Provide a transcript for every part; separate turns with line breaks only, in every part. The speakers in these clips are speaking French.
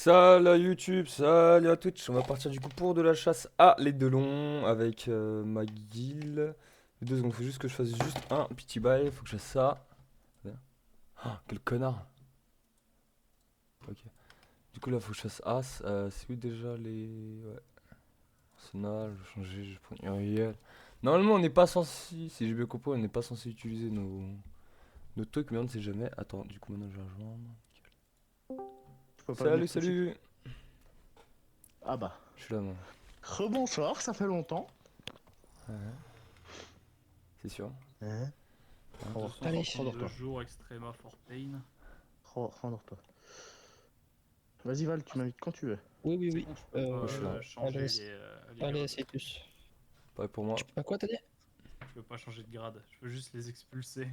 Salut YouTube, salut à Twitch. On va partir du coup pour de la chasse à l'aidelon avec ma guilde. 2 secondes, faut juste que je fasse juste un petit bail. Faut que je fasse ça. Ah, quel connard. Ok. Du coup là, faut que je fasse As. C'est où déjà les. Ouais. Arsenal, je vais changer, je vais prendre Uriel. Normalement, on n'est pas censé. Si j'ai bien compris, on n'est pas censé utiliser nos trucs, mais on ne sait jamais. Attends, du coup, maintenant je vais rejoindre.
Je peux pas
Salut,
venir tout de suite.
salut.
Ah bah.
Je suis là, moi.
Rebonsoir, ça fait longtemps.
Ouais, c'est sûr.
Hein.
Hein.
Allez.
Rendors-toi.
Jours Extrema for Pain.
Rendors-toi. Vas-y Val, tu m'invites quand tu veux.
Oui, oui,
C'est
oui.
con, je peux pas
Moi, je suis là.
changer les
Allez,
grades.
c'est tous.
Pareil pour moi.
Tu peux pas quoi, t'as dit?
Je peux pas changer de grade, je peux juste les expulser.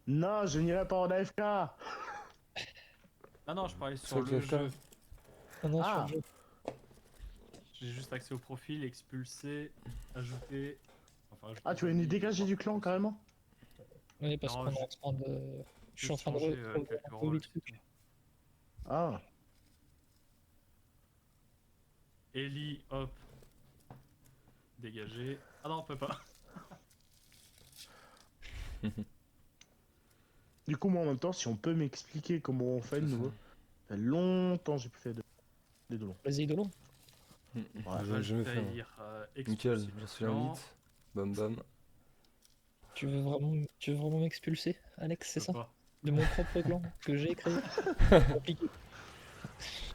Non, je n'irai pas en AFK.
Ah non, je parlais sur
Sur le
le
FK.
jeu.
Non, non, sur
Ah,
le jeu.
J'ai juste accès au profil, expulser, ajouter. Enfin, ajouter
ah tu veux nous dégager du clan carrément?
Oui, parce
Non,
qu'on est en train de. Je suis en
juste
train de
changer
retrouver
quelques
un peu les
rôles, c'est
trucs.
tout.
Ah,
Ellie, hop, dégagé. Ah non, on peut pas.
du coup moi en même temps, si on peut m'expliquer comment on fait de
C'est ça.
nouveau. Ça fait longtemps que j'ai plus fait des dolons.
Les idolons.
Ouais.
J'ai jamais fait. Moi.
Valtaïr,
Nickel,
expulser
j'ai
du
reçu
clan.
l'invite. Bam bam.
Tu veux vraiment m'expulser, Alex, c'est
Je peux
ça?
pas.
De mon propre clan que j'ai créé? Compliqué.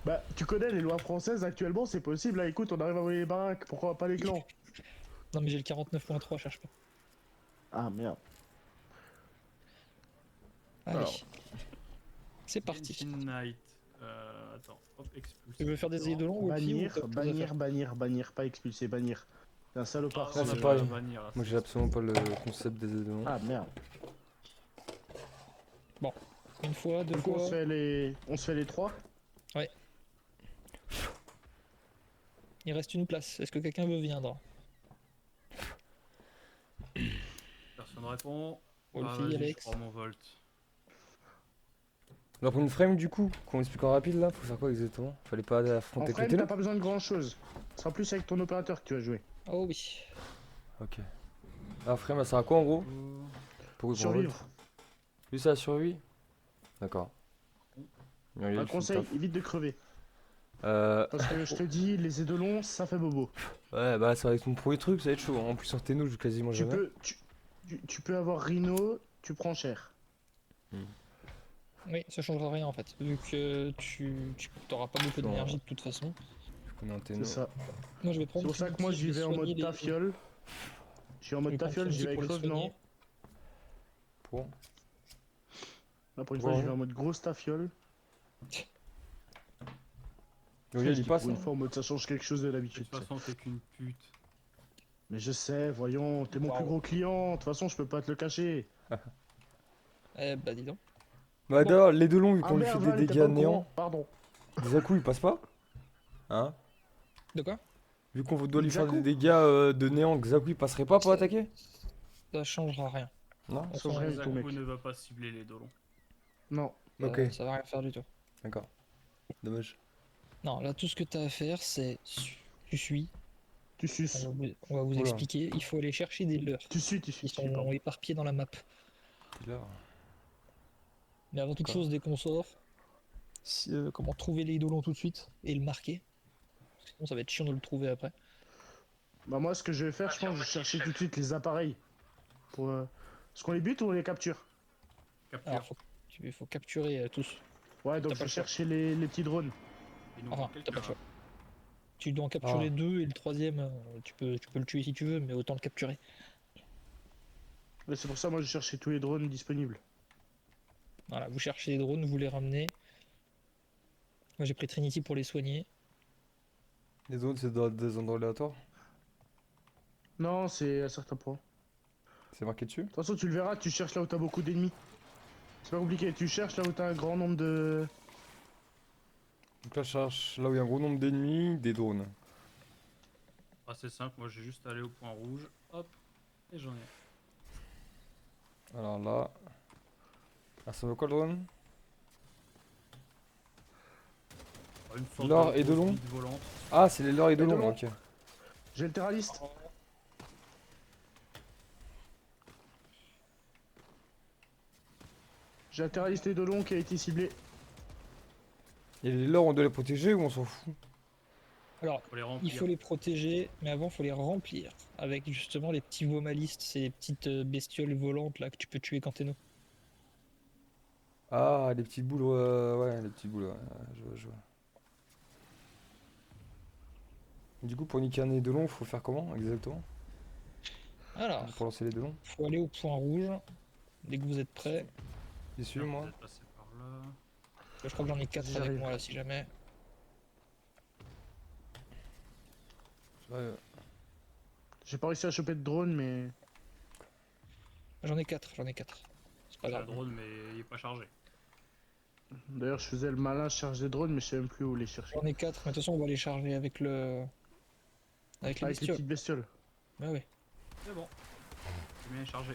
Bah, tu connais les lois françaises actuellement, c'est possible. Là, écoute, on arrive à envoyer les baraques, pourquoi pas les clans?
Non, mais j'ai le 49.3, cherche pas.
Ah merde.
Allez,
Alors,
c'est parti.
Genshin Knight. Attends, hop, expulser.
Tu veux faire des
d'accord.
idolons ou aussi ou t'as autre chose à faire?
bannir, pas expulser, bannir. C'est un salopard.
Ah,
Ah,
on
c'est
a
pareil.
bannir, là,
Moi,
c'est
j'ai absolument pas le concept des éléments.
Ah merde.
Bon, une fois, deux
Du coup,
fois.
on se fait les trois.
Ouais. Il reste une place. Est-ce que quelqu'un veut viendre?
Personne répond.
Wolfie,
Vas-y, je
Alex.
prends mon volt.
On va prendre une frame du coup, qu'on explique en rapide là. Faut faire quoi exactement? Fallait pas aller
En
affronter
frame,
côté
t'as
là.
pas besoin de grand chose. Ce sera plus avec ton opérateur que tu vas jouer.
Oh oui.
Ok. Ah, frame, ça sert à quoi en gros?
Oh.
Pourquoi
Survivre.
Lui, ça a survie? D'accord. Muriel,
Un
fait le
conseil,
taf.
évite de crever.
Euh.
Parce que je te dis, les édelons, ça fait bobo.
Ouais, bah, ça va être mon premier truc, ça va être chaud. En plus, en TNO, je joue quasiment
Tu
jamais.
peux, tu peux avoir Rhino, tu prends cher.
Oui, ça changera rien en fait. Vu que tu t'auras pas beaucoup
Non.
d'énergie de toute façon.
Vu qu'on est en
C'est
TNO.
ça.
Moi je vais
C'est
prendre
pour ça que
Trinity,
moi,
je
j'y vais en
soigner
mode
les.
tafiole. Je suis en
Je
mode
vais prendre
tafiole, j'y
Trinity
vais avec
pour les
revenant.
soigner.
Pour.
Là, pour une fois,
Ouais.
j'y vais en mode grosse tafiole.
Muriel,
Je
il
dis
passe
pour une
hein.
fois, en mode ça change quelque chose de
De
l'habitude.
toute façon, t'es qu'une pute.
Mais je sais, voyons, t'es mon plus
Waouh.
gros client. De toute façon, je peux pas te le cacher.
Eh bah dis donc.
Bah,
Bon.
d'ailleurs, les deux longs, vu
Ah
qu'on lui fait
merde,
des
Val, t'es pas
dégâts
au
néants.
courant. Pardon.
Des à-coups, il passe pas? Hein?
De quoi?
Vu qu'on doit lui faire des
Xaku
dégâts de néant, Xaku il passerait pas pour
Ça,
attaquer?
ça changera rien.
Non?
De toute
Sauve
façon,
rien du tout, mec.
Zaku ne va pas cibler les dolons.
Non.
Ok,
ça va rien faire du tout.
d'accord. Dommage.
Non, là tout ce que t'as à faire c'est tu suis.
Tu suces.
On va vous
Oula.
expliquer. Il faut aller chercher des leurres
Tu suis,
qui
tu suis,
sont
pardon.
éparpillés dans la map.
Et là.
Mais avant toute
Quoi?
chose, dès qu'on sort, comment trouver les idolons tout de suite et le marquer. Sinon ça va être chiant de le trouver après.
Bah moi, ce que je vais faire, je pense, je vais chercher tout de suite les appareils. Pour, Est-ce qu'on les bute ou on les capture?
Capture.
Il faut capturer tous.
Ouais, donc
T'as
je
pas
vais
le choix.
chercher les petits drones.
Il nous
Enfin,
manque
t'as pas
quelqu'un.
le choix. Tu dois en capturer
Ah.
deux et le troisième, tu peux le tuer si tu veux, mais autant le capturer.
Ouais, c'est pour ça, moi, je cherchais tous les drones disponibles.
Voilà, vous cherchez les drones, vous les ramenez. Moi j'ai pris Trinity pour les soigner.
Les autres, c'est dans des endroits aléatoires?
Non, c'est à certains points.
C'est marqué dessus?
De toute façon, tu le verras, tu cherches là où t'as beaucoup d'ennemis. C'est pas compliqué, tu cherches là où t'as un grand nombre de...
Donc là, je cherche là où il y a un gros nombre d'ennemis, des drones.
Ah, c'est simple, moi j'ai juste allé au point rouge. Hop, et j'en ai.
Alors là. Ah, ça veut quoi le drone?
Une sorte
L'or
de
et de
grosse
long.
bite volante.
Ah, c'est les lords et de
Et de
long,
long.
ok.
J'ai le terraliste. J'ai un terraliste et de long qui a été ciblé.
Et les lords, on doit les protéger ou on s'en fout?
Alors,
Faut les
il
remplir.
faut les protéger, mais avant, faut les remplir. Avec justement les petits vomalistes, ces petites bestioles volantes là que tu peux tuer quand t'es no.
Ah, les petites boules, ouais, les petites boules, ouais, je vois. Du coup, pour niquer un nez de long, faut faire comment exactement?
Alors,
Pour lancer les deux longs?
faut aller au point rouge dès que vous êtes prêts.
J'y suis, moi.
Vous êtes passé par là.
Je crois que j'en ai 4 avec
J'arrive.
moi là si jamais.
Ouais,
J'ai pas réussi à choper de drone, mais.
J'en ai 4, j'en ai 4. C'est pas
J'ai un
grave.
drone, mais il est pas chargé.
D'ailleurs, je faisais le malin, je charge des drones, mais je sais même plus où les chercher.
J'en ai 4, mais de toute façon on va les charger avec le. Avec les
Avec les
bestioles.
petites bestioles.
Ouais ouais.
C'est bon. C'est bien chargé.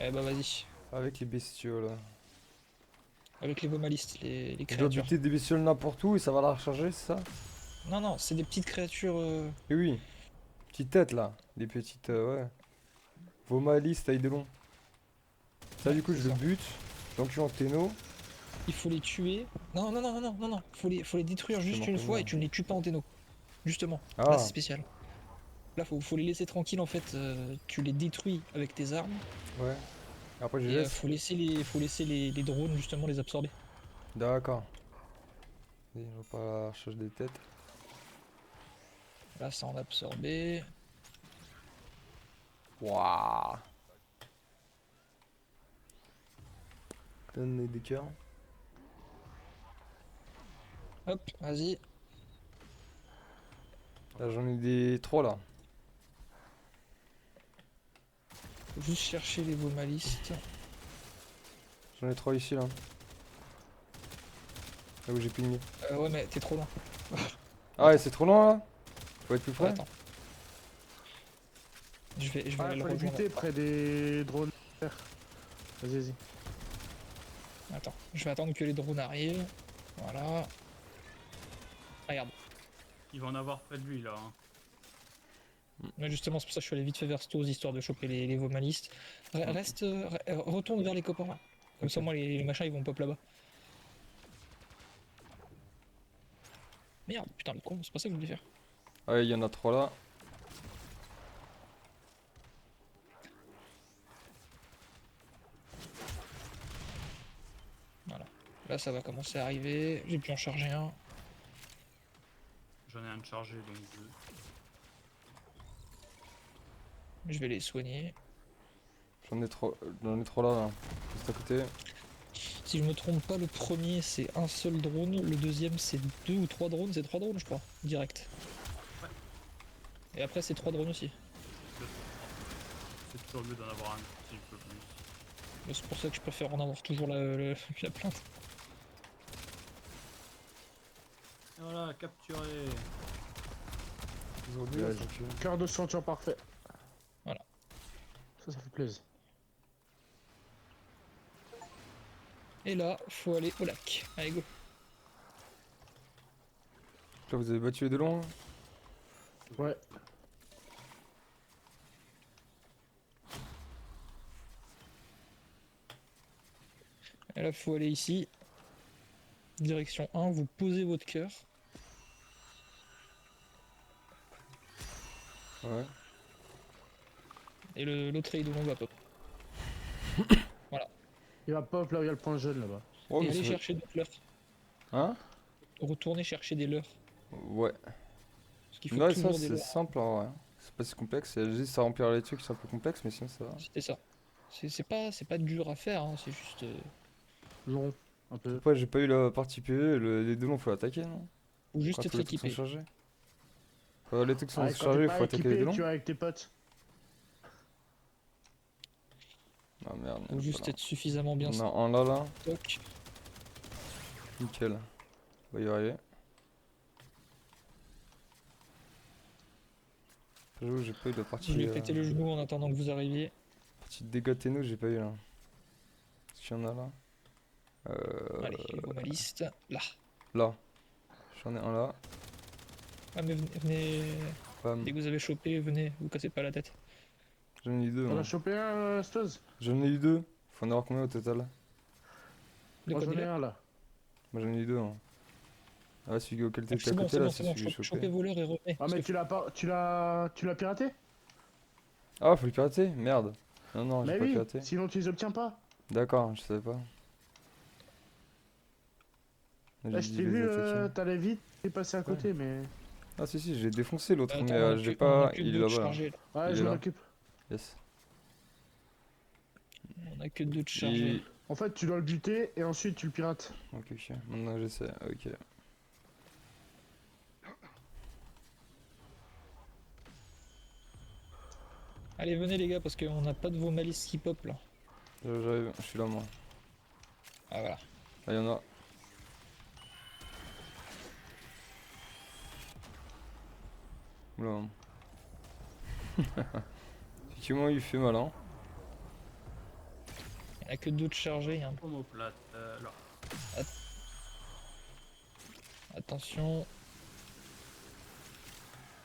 Eh bah vas-y.
avec les bestioles.
Avec les vomalistes, les
Je dois
créatures.
buter des bestioles n'importe où et ça va la recharger, c'est ça?
Non non, c'est des petites créatures.
Et oui. Petite tête là. Des petites, ouais. Vomalis, taille de long. Ça,
Ouais,
du coup, je
c'est
le
ça.
bute. J'encule en téno.
Il faut les tuer. Non non non non non non non. Faut les détruire
C'est
juste
mort
une
comme
fois
moi.
et tu ne les tues pas en téno. Justement. Là
Ah,
c'est spécial. Là faut les laisser tranquilles en fait. Tu les détruis avec tes armes.
ouais. Après, je les
Et
laisse.
faut laisser les drones justement les absorber.
D'accord. Et on va pas la recharge des têtes.
Là ça en a absorbé.
Waouh. Donne des cœurs.
Hop, vas-y.
Là, j'en ai des 3 là.
Faut juste chercher les vomalistes.
J'en ai 3 ici là. Là où j'ai pigné.
Ouais mais t'es trop loin.
Ah ouais, c'est trop loin là. Faut être plus
Ouais,
près.
attends. Je vais
Ah,
aller
il
le
faut les
rejoindre.
buter près des drones. Vas-y, vas-y.
Attends, je vais attendre que les drones arrivent. Voilà. Regarde.
Il va en avoir près de lui là. Hein.
Mais justement, c'est pour ça que je suis allé vite fait vers Stos, histoire de choper les vomalistes. Reste, retourne vers les copains là. Comme ça,
Ok.
moi, les machins ils vont pop là-bas. Merde, putain, le con, c'est pas ça que je voulais faire.
Ah ouais, il y en a 3 là.
Voilà. Là, ça va commencer à arriver. J'ai pu en charger un.
J'en ai un de chargé donc deux.
Je vais les soigner.
J'en ai 3 là. Juste à côté.
Si je me trompe pas, le premier c'est un seul drone, le deuxième c'est 2 ou 3 drones, c'est 3 drones je crois, direct. Et après c'est 3 drones aussi.
C'est toujours mieux d'en avoir un petit peu plus.
Mais c'est pour ça que je préfère en avoir toujours la plainte.
Et voilà, capturé.
Aujourd'hui,
Ouais,
là, je-
Cœur de ceinture parfait.
Voilà.
Ça fait plaisir.
Et là, faut aller au lac. Allez go.
Là, vous avez battu les deux longs.
Ouais.
Et là, faut aller ici. Direction 1, vous posez votre cœur.
Ouais.
Et l'autre Eidolon va pop.
Il va pop là où il y a le point jaune là-bas.
Oh,
Et
mais
allez
ça-
chercher d'autres leurres.
Hein?
Retournez chercher des leurres.
Ouais.
Parce qu'il faut
Ouais, ça
toujours des
c'est
leurres.
simple en vrai. C'est pas si complexe. Il y a juste à remplir les trucs, c'est un peu complexe, mais sinon ça va.
C'était ça. C'est pas dur à faire, hein, c'est juste.
Non, un peu.
Après, j'ai pas eu la partie PvE, les deux longs faut attaquer, non?
Faut juste
Quand
être
les trucs sont
équipé.
chargés. Quand les trucs sont
Ah, quand
chargés,
t'es
il
pas
faut attaquer les deux
équipé,
longs.
tu vas avec tes potes.
Ah merde,
Faut juste
voilà.
être suffisamment bien
On a un là.
stock.
Nickel. On va y arriver. J'avoue, j'ai pas eu de
Je
partie.
lui ai pété le genou en attendant que vous arriviez.
Partie de dégâts téno, j'ai pas eu là. Est-ce qu'il y en a là?
Allez, vos listes. Là.
Là. J'en ai un là.
Ah mais venez,
Bam.
dès que vous avez chopé, venez, vous cassez pas la tête.
J'en ai eu deux.
T'en
Moi.
as chopé un, Stoz?
J'en ai eu deux. Faut en avoir combien au total?
De
Moi
quoi
j'en ai
déjà?
un là.
Moi j'en ai eu deux. Hein. Ah, celui auquel
Ah,
t'étais à côté là, c'est
c'est bon,
celui que j'ai chopé.
chopez voleur et revenez.
Ah
parce
mais
que
tu l'as pas, tu l'as piraté?
Ah, faut le pirater? Merde. Non, non, j'ai
Mais
pas
oui,
piraté.
sinon tu les obtiens pas.
D'accord, je savais pas.
Là
J'ai
je
dû
t'ai
les
vu,
attaquer.
t'allais vite, t'es passé à côté mais...
Ah, si, si, j'ai défoncé l'autre, mais
Attends,
j'ai
on a
pas.
que
Il est
deux de
là-bas là.
chargés là.
Ouais,
Il
je
est
m'en
là.
occupe.
Yes.
On a que deux de chargés.
Et.
En fait tu dois le buter et ensuite tu le pirates.
Ok, ok. Maintenant j'essaie. Ok.
Allez, venez les gars, parce qu'on n'a pas de vos malices qui pop là.
J'arrive, je suis là moi.
Ah voilà.
Là, y'en a. Oula. Effectivement, il fait mal, hein.
Il n'y en a que deux de chargés.
Omoplate. Alors,
Attention,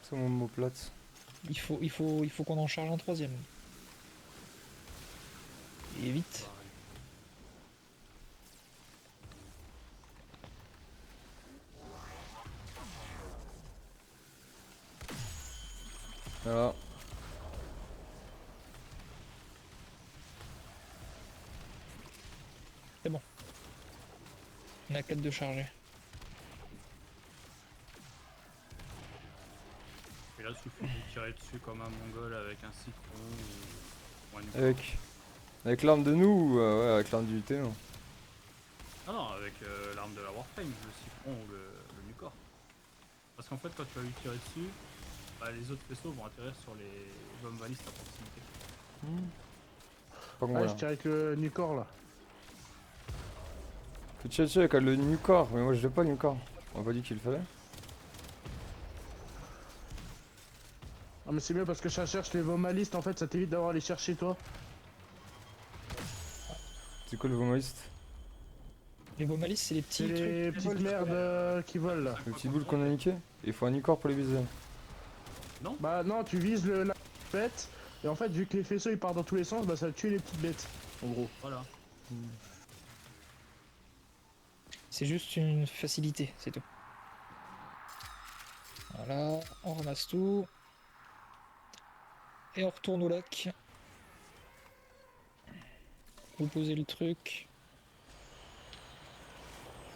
C'est mon mot plate.
il faut qu'on en charge un troisième. Et vite.
Voilà.
On a 4 de chargés.
et là, il suffit de tirer dessus comme un mongol avec un citron ou un nucor.
Avec l'arme de nous ou ouais, avec l'arme du Théno.
Ah non, avec l'arme de la Warframe, le citron ou le nucor. Parce qu'en fait, quand tu vas lui tirer dessus, bah, les autres vaisseaux vont atterrir sur les bombes balistes à proximité.
Pas con,
Ouais,
voilà.
je tire avec le Nucor là.
Faut tirer dessus avec le Nucor, mais moi je l'ai pas le Nucor. On m'a pas dit qu'il le fallait.
Ah mais c'est mieux parce que ça cherche les vomalistes en fait, ça t'évite d'avoir à les chercher toi.
C'est quoi le vomaliste?
Les beaux malices, c'est les
C'est
petits
les
trucs.
petites merdes qui volent là.
Le petit boule qu'on a niqué? Il faut un Nucor pour les viser.
Bah non, tu vises la bête et en fait vu que les faisceaux ils partent dans tous les sens, bah ça va tuer les petites bêtes. En gros.
Voilà.
C'est juste une facilité, c'est tout. Voilà, on ramasse tout. Et on retourne au lac. Vous posez le truc.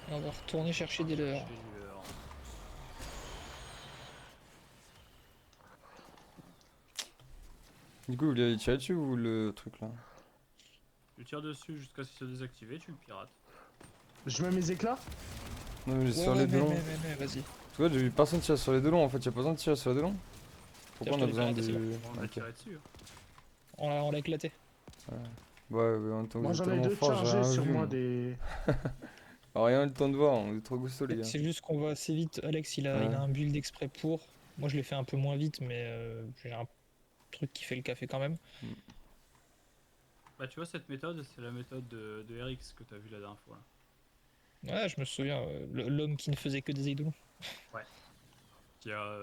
Et on va retourner chercher des leurres.
Chercher du leurre.
Du coup, vous voulez tirer dessus ou le truc là?
Tu tires dessus jusqu'à ce qu'il soit désactivé, tu le pirates.
Je mets mes éclats.
Non, mais
Ouais,
sur
ouais,
les deux longs.
vas-y.
Tu vois, j'ai vu personne tirer sur les deux longs en fait, y'a pas besoin de tirer sur les deux longs. Pourquoi
Tiens,
on a
je te l'ai
besoin
piraté,
de.
On va
Ok.
tirer dessus. Hein.
On l'a éclaté.
Ouais, en même temps,
Moi
vous êtes
j'en ai
tellement
deux
forts, j'ai
chargés
rien
sur
vu,
moi des.
Alors, rien eu le temps de voir, on est trop gousto les gars.
C'est juste qu'on va assez vite. Alex, il
Ouais.
a un build exprès pour. Moi, je l'ai fait un peu moins vite, mais j'ai un truc qui fait le café quand même.
Bah, tu vois, cette méthode, c'est la méthode de RX que t'as vu la dernière fois. Là.
Ouais, je me souviens, l'homme qui ne faisait que des idolons.
Qui a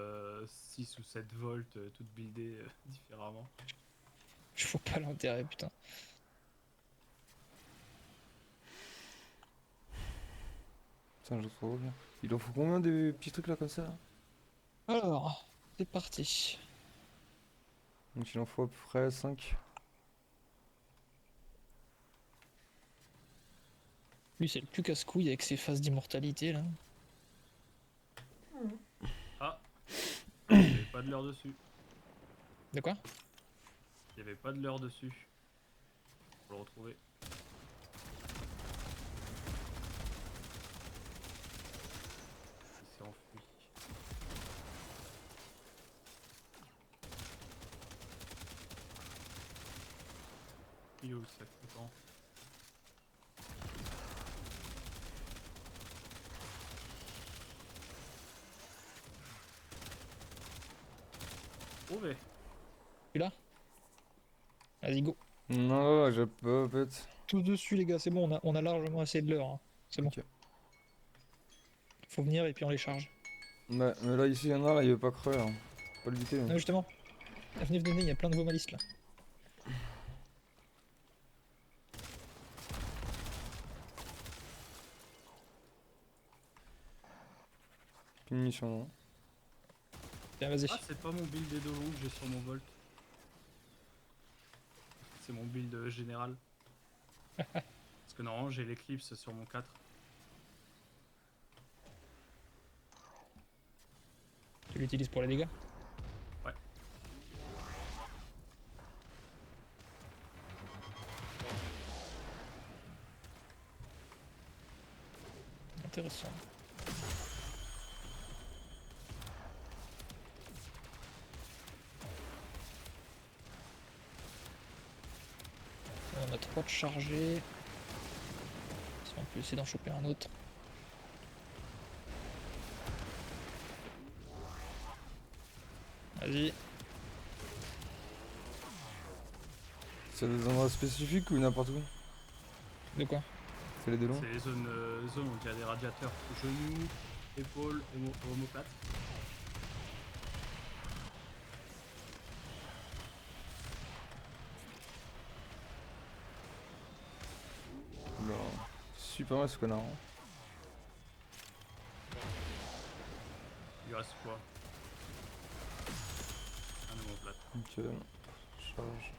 6 ou 7 volts, toutes buildées différemment.
Je vois pas l'intérêt, putain.
Putain, je trouve bien. Il en faut combien de petits trucs là comme ça là?
Alors, c'est parti.
Donc il en faut à peu près 5.
Lui, c'est le plus casse-couille avec ses phases d'immortalité là.
Il n'y avait pas de leurre dessus.
De quoi?
Il n'y avait pas de leurre dessus. Faut le retrouver. Il s'est enfui. Il est où le sac flottant? Trouvé.
Tu là? Vas-y, go.
Non, j'ai pas peut-être.
Tous dessus, les gars, c'est bon, on a largement assez de l'heure. Hein. C'est bon.
Ok.
Faut venir et puis on les charge.
Ouais, mais là, ici, il y en a, là, il veut pas creux, là. Faut pas le buter.
Non, justement. Venez, venez, il y a plein de vomalistes là.
Plus de munitions, non.
Tiens, vas-y.
Ah, c'est pas mon build des Dolons que j'ai sur mon Volt. C'est mon build général. Parce que normalement j'ai l'éclipse sur mon 4.
Tu l'utilises pour les dégâts?
Ouais.
Intéressant. On a 3 de chargés. Si on peut essayer d'en choper un autre. Vas-y.
C'est des endroits spécifiques ou n'importe où?
De quoi?
C'est les deux longs?
C'est les zones où il y a des radiateurs. Genoux, épaules, omoplate.
Bon. Super mal ce connard. Hein.
Il lui reste quoi? Un omoplate.
Nickel. Charge.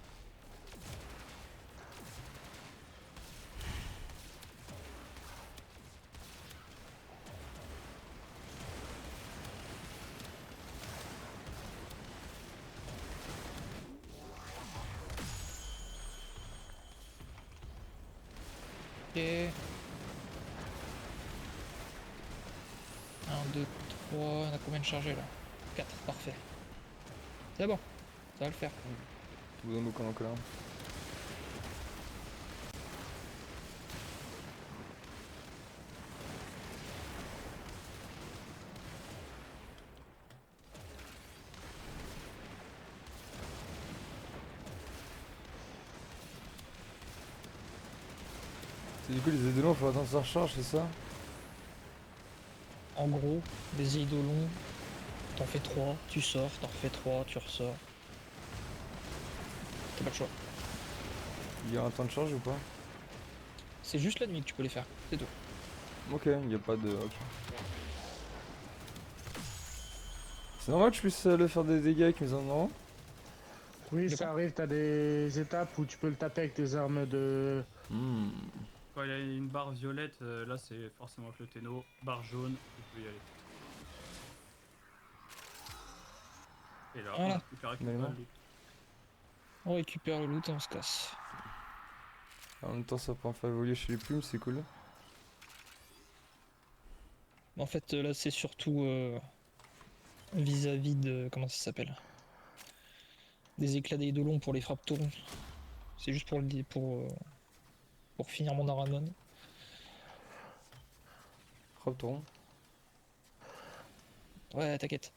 Ok. 1, 2, 3. On a combien de chargés là? 4, parfait. C'est bon. Ça va le faire.
Tout dans l'eau comme un connard. C'est du coup les aides de long, faut attendre que ça recharge, c'est ça?
En gros, les eidolons, t'en fais 3, tu sors, t'en refais 3, tu ressors. T'as pas le choix.
Il y a un temps de charge ou pas?
C'est juste la nuit que tu peux les faire, c'est tout.
Ok, il n'y a pas de. Ok. C'est normal que je puisse le faire des dégâts avec mes armes normales?
Oui,
De
ça
quoi?
arrive, t'as des étapes où tu peux le taper avec tes armes de...
Hmm.
Quand il y a une barre violette, là c'est forcément avec le téno. Barre jaune, tu peux y aller. Et là,
Voilà.
on a pu faire récupérer
Élément.
le loot.
On récupère le loot et on se casse.
En même temps, ça peut en faire évoluer chez les plumes, c'est cool.
En fait, là, c'est surtout vis-à-vis de. Comment ça s'appelle? Des éclats d'eidolons pour les frappes tourons. C'est juste pour finir mon Aramon.
Frappe ton rond.
Ouais, t'inquiète.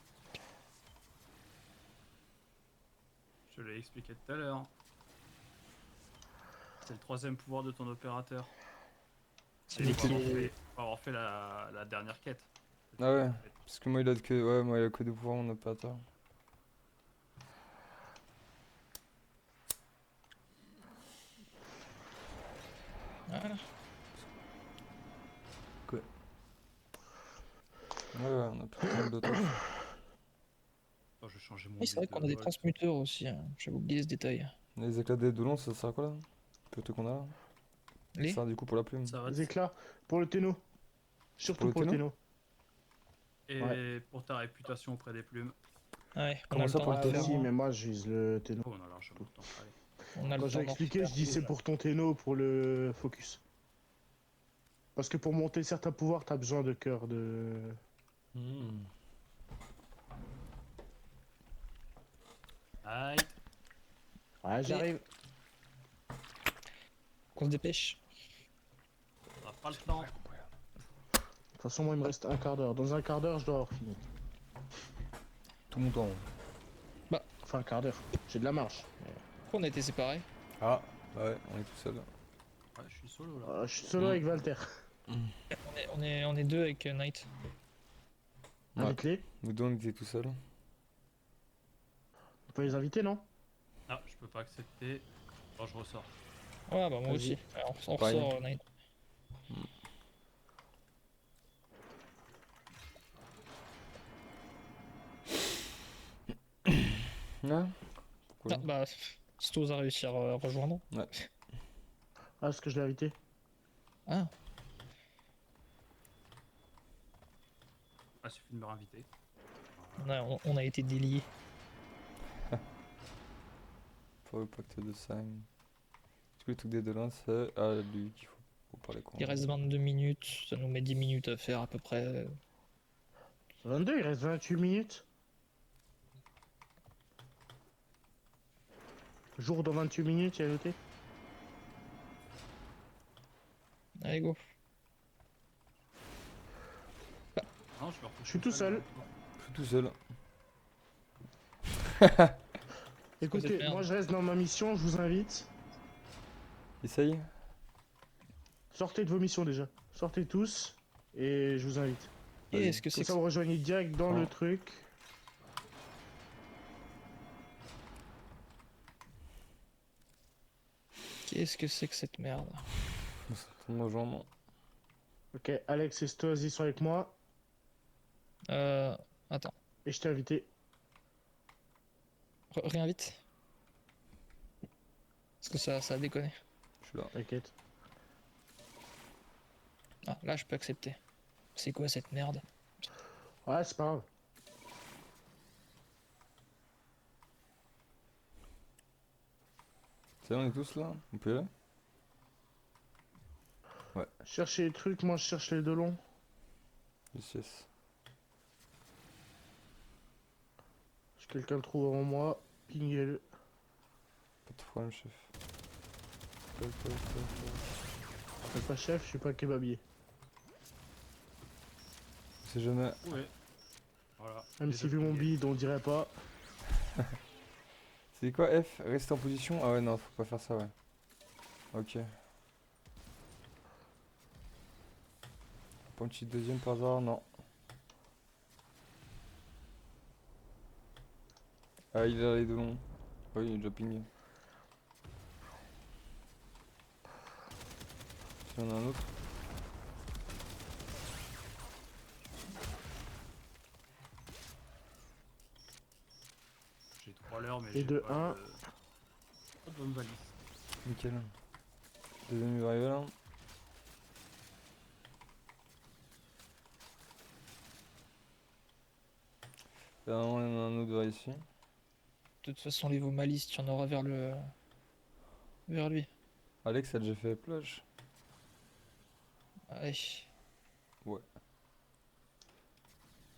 Je l'ai expliqué tout à l'heure. C'est le troisième pouvoir de ton opérateur.
C'est
Et
lui
faut
qui
avoir
est-
fait, faut avoir fait la dernière quête.
Ah ouais. Parce que moi, il a que. Ouais, moi, il a que deux pouvoirs, mon opérateur.
Voilà.
Ouais, on a plus de temps d'autres.
Attends, je vais changer mon
Oui, c'est vrai
build
qu'on
de
a des
Volt.
transmuteurs aussi, hein. J'avais oublié ce détail.
Les éclats des Dolons, ça sert à quoi là? Plutôt qu'on a là?
Les?
Ça sert du coup pour la plume.
Ça va.
des éclats pour le téno. Surtout
le
pour le
téno
téno.
Et
Ouais.
pour ta réputation auprès des plumes.
Ouais, on
Comment
a le
ça,
temps
pour
de
le
Ah
le
téno
faire.
aussi, mais moi je vise le téno.
Oh, on a largement le temps. Allez.
On a
Quand
le
j'ai
temps d'en
expliqué,
refaire
je dis c'est
deux,
pour ton téno, pour le focus. Parce que pour monter certains pouvoirs, t'as besoin de cœur de...
Hmm.
Aïe.
Ouais, j'arrive.
qu'on se dépêche.
On n'a pas le temps.
De toute façon, moi il me reste un quart d'heure. Dans un quart d'heure, je dois avoir fini.
Tout mon temps.
Enfin, un quart d'heure. J'ai de la marge. Mais...
Pourquoi on a été séparés?
Ah, ouais, on est tout seul.
Ouais, je suis solo là.
Je suis solo avec Valter.
On est deux avec Knight.
Ouais.
Invite-les.
Nous deux on était tout seul.
On peut les inviter, non?
Ah, je peux pas accepter. Bon, je ressors.
Ouais, bah moi
Vas-y.
aussi. Alors, on
Pareil.
ressort, Nine.
Ouais. Cool.
Ah, bah, Stos a réussi à rejoindre.
Ah, parce que je l'ai invité.
Ah,
Ah, suffit de me réinviter.
on a été déliés.
Pour le pacte de Sang. Est-ce que le truc des deux là c'est à lui qu'il faut parler quoi.
Il reste 22 minutes, ça nous met 10 minutes à faire à peu près.
22, il reste 28 minutes. Jour dans 28 minutes, il a noté.
Allez, go.
Non, je me retrouve
Je suis tout seul.
Je suis tout seul.
C'est quoi cette
Écoutez,
merde
moi je reste dans ma mission, je vous invite.
Essaye.
Sortez de vos missions déjà. Sortez tous. Et je vous invite.
Qu'est-ce que c'est
Comme
que
ça,
ça
vous rejoignez direct dans le truc.
Qu'est-ce que c'est que cette merde?
Ça tombe aux jambes.
Ok, Alex et Stoaz, ils sont avec moi.
Euh. Attends.
Et je t'ai invité.
Réinvite. Parce que ça a déconné.
Je suis là.
T'inquiète.
Ah, là je peux accepter. C'est quoi cette merde?
Ouais, c'est pas grave.
C'est bon, on est tous là. On peut y aller.
Cherchez les trucs, moi je cherche les deux longs.
Yes, yes.
Si quelqu'un le trouve avant moi, pinguez-le.
Pas de problème, chef. Tac, tac, tac, tac.
Je suis pas chef, je suis pas kebabier.
On sait jamais.
Ouais. Voilà.
Même
Déjà
si vu mon
plié.
bide, on dirait pas.
C'est quoi F? Rester en position? Ah ouais, non, faut pas faire ça, ouais. Ok. Pas une petite deuxième par hasard? Non. Ah, il a les deux longs. Oui, il est déjà pingé. Si on a un autre.
J'ai 3 leurres, mais
Et
j'ai
de
pas
un.
pas de bonne valise.
Nickel. Deuxième il va arriver là. Là, on en a un autre vers ici.
De toute façon, les Vomalis, tu en auras vers le. Vers lui.
Alex a déjà fait plage.
Allez.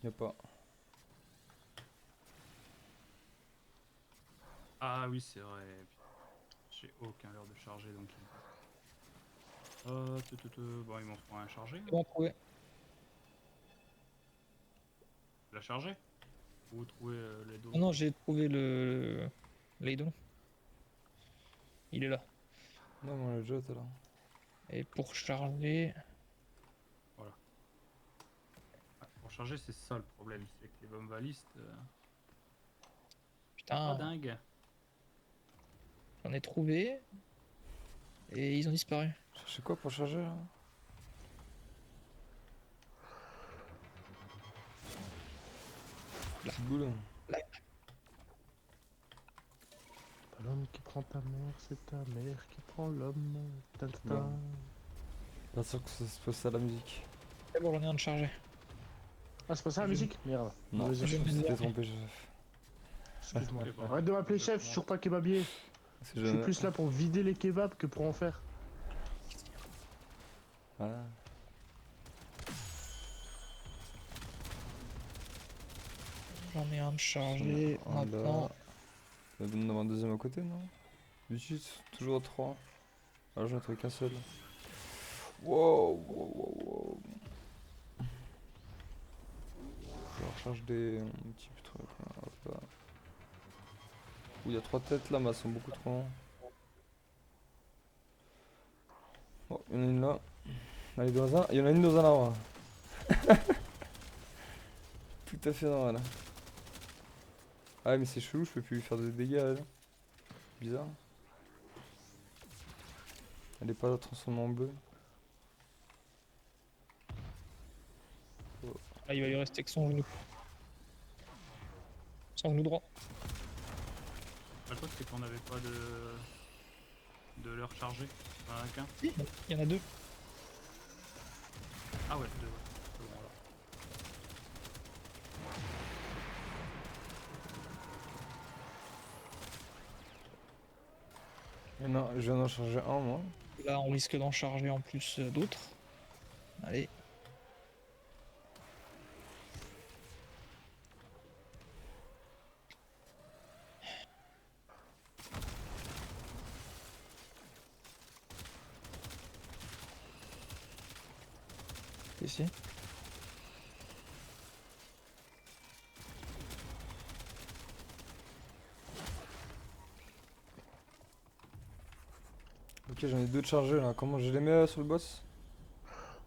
Y'a pas.
Ah oui, c'est vrai. J'ai aucun leurre de charger donc. Bon, ils m'en font un chargé.
C'est bon, trouvé.
La charger? Ou trouver les dos?
Non, non, j'ai trouvé le. L'aidon. Il est là.
Non, mais on l'a déjà tout à l'heure.
Et pour charger.
Ouais, pour charger, c'est ça le problème. C'est que les bombes balistes. Pas
Putain,
dingue.
j'en ai trouvé. Et ils ont disparu.
Cherchez quoi pour charger là? Petite boule.
Pas l'homme qui prend ta mère, c'est ta mère qui prend l'homme. Tintin.
Bon. Bien sûr que ça se passe à la musique.
C'est bon, j'en ai un de chargé.
Ah, c'est pas ça la musique? Merde.
Non,
Vas-y,
je
je
pense que
me
t'es
disais.
trompé, chef.
excuse-moi.
C'est bon.
Arrête de m'appeler chef, je suis toujours pas kebabier.
C'est
Je suis
jamais.
plus là pour vider les kebabs que pour en faire.
Voilà.
J'en ai un de chargé.
Un là.
Maintenant.
Il y en avoir un deuxième à côté, non? 18, toujours 3. Ah, j'en ai trouvé qu'un seul. Wow, wow, wow, wow. Je recharge des petits trucs là. Hop là. Ouh, il y a 3 têtes là, mais elles sont beaucoup trop longues. Oh, il y en a une là. Allez, dans un. Il y en a une dans un arbre. Tout tout à fait normal. Ah mais c'est chelou, je peux plus lui faire de dégâts à elle. Bizarre. Elle est pas transformée en bleu.
Ah, il va lui rester que son genou. Son genou droit.
Le truc, c'est qu'on n'avait pas de leur charger. Enfin, qu'un.
Il y en a deux.
Ah ouais, deux, ouais. C'est bon, alors.
Non, je viens d'en charger un moi.
Là, on risque d'en charger en plus d'autres. Allez. Ici.
Ok, j'en ai deux de chargés là. Comment je les mets sur le boss?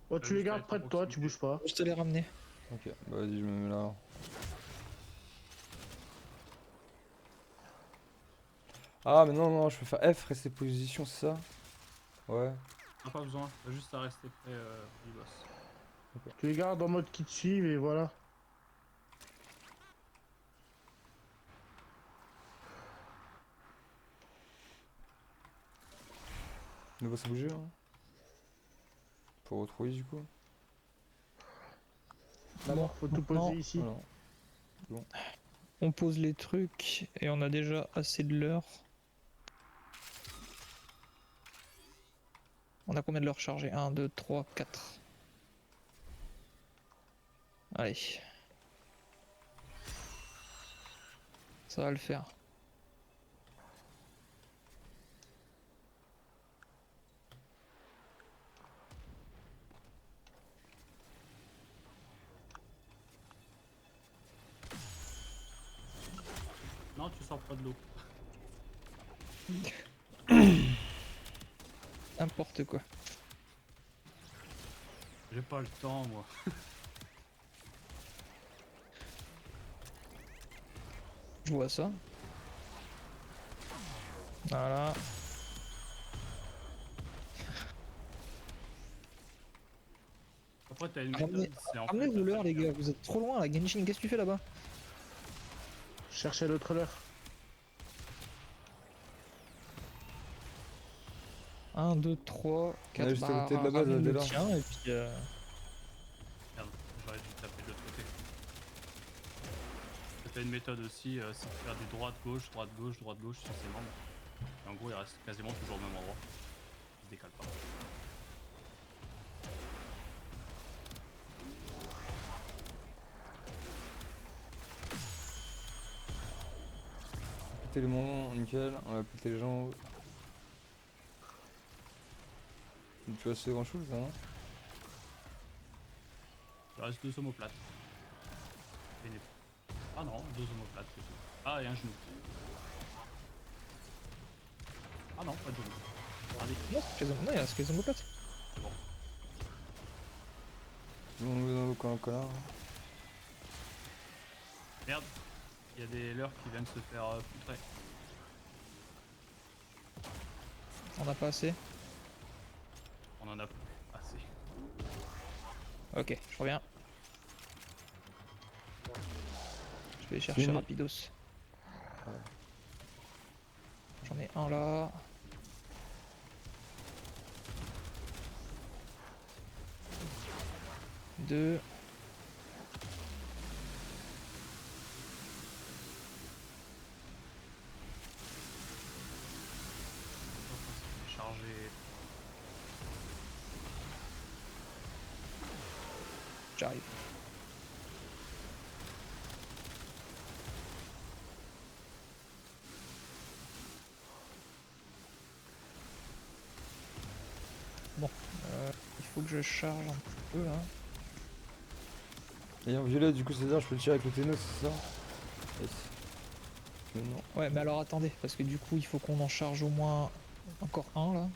Oh, tu les
juste à
gardes
être
près
à
de toi, tu
proximité.
bouges pas.
Juste les ramener.
Ok, bah vas-y, je me mets là. Ah mais non, non, je peux faire F, rester position, c'est ça? Ouais.
Ah, pas besoin, t'as juste à rester près du boss.
Tu les gardes en mode qui te suivent et voilà.
Le boss a bougé hein. Pour retrouver du coup.
D'abord, faut tout
maintenant,
poser ici.
Voilà.
on pose les trucs et on a déjà assez de l'heure. On a combien de l'heure chargée? 1, 2, 3, 4. Allez. Ça va le faire.
Non, tu sors pas de l'eau.
N'importe quoi.
J'ai pas le temps, moi.
Je vois ça. Voilà.
Après, t'as une
Ramenez-
méthode, c'est en
Ramenez
fait.
vos leurres, les gars, vous êtes trop loin là. Genshin, qu'est-ce que tu fais là-bas?
Cherchez l'autre leurre.
1, 2, 3, 4.
juste à côté de la base,
ramène
dès
le
là.
tien et puis.
Merde, j'aurais dû taper de l'autre côté. T'as une méthode aussi, c'est de faire des droite-gauche, droite-gauche, droite-gauche sur ses membres. Et en gros, il reste quasiment toujours au même endroit. Il se décale pas.
Péter les moments, nickel. On va péter les gens. Tu vois, c'est grand chose là, hein?
Il reste deux omoplates. Et une- Ah non, deux omoplates, c'est tout. Ah, et un genou. Ah non, pas de genou. Allez,
Non, non, il reste que les omoplates.
c'est bon.
On nous dans le coin, connard.
Merde, il y a des leurres qui viennent se faire poutrer.
On n'a pas assez.
On en a assez.
Ok, je reviens. Je vais chercher
Fini.
rapidos. J'en ai un là. Deux.
Chargé.
J'arrive. Bon, il faut que je charge un petit peu là.
Et en violet, du coup, c'est-à-dire je peux le tirer avec le Ténos, c'est ça? Yes. Mais non.
Ouais, mais alors attendez, parce que du coup, il faut qu'on en charge au moins encore un là.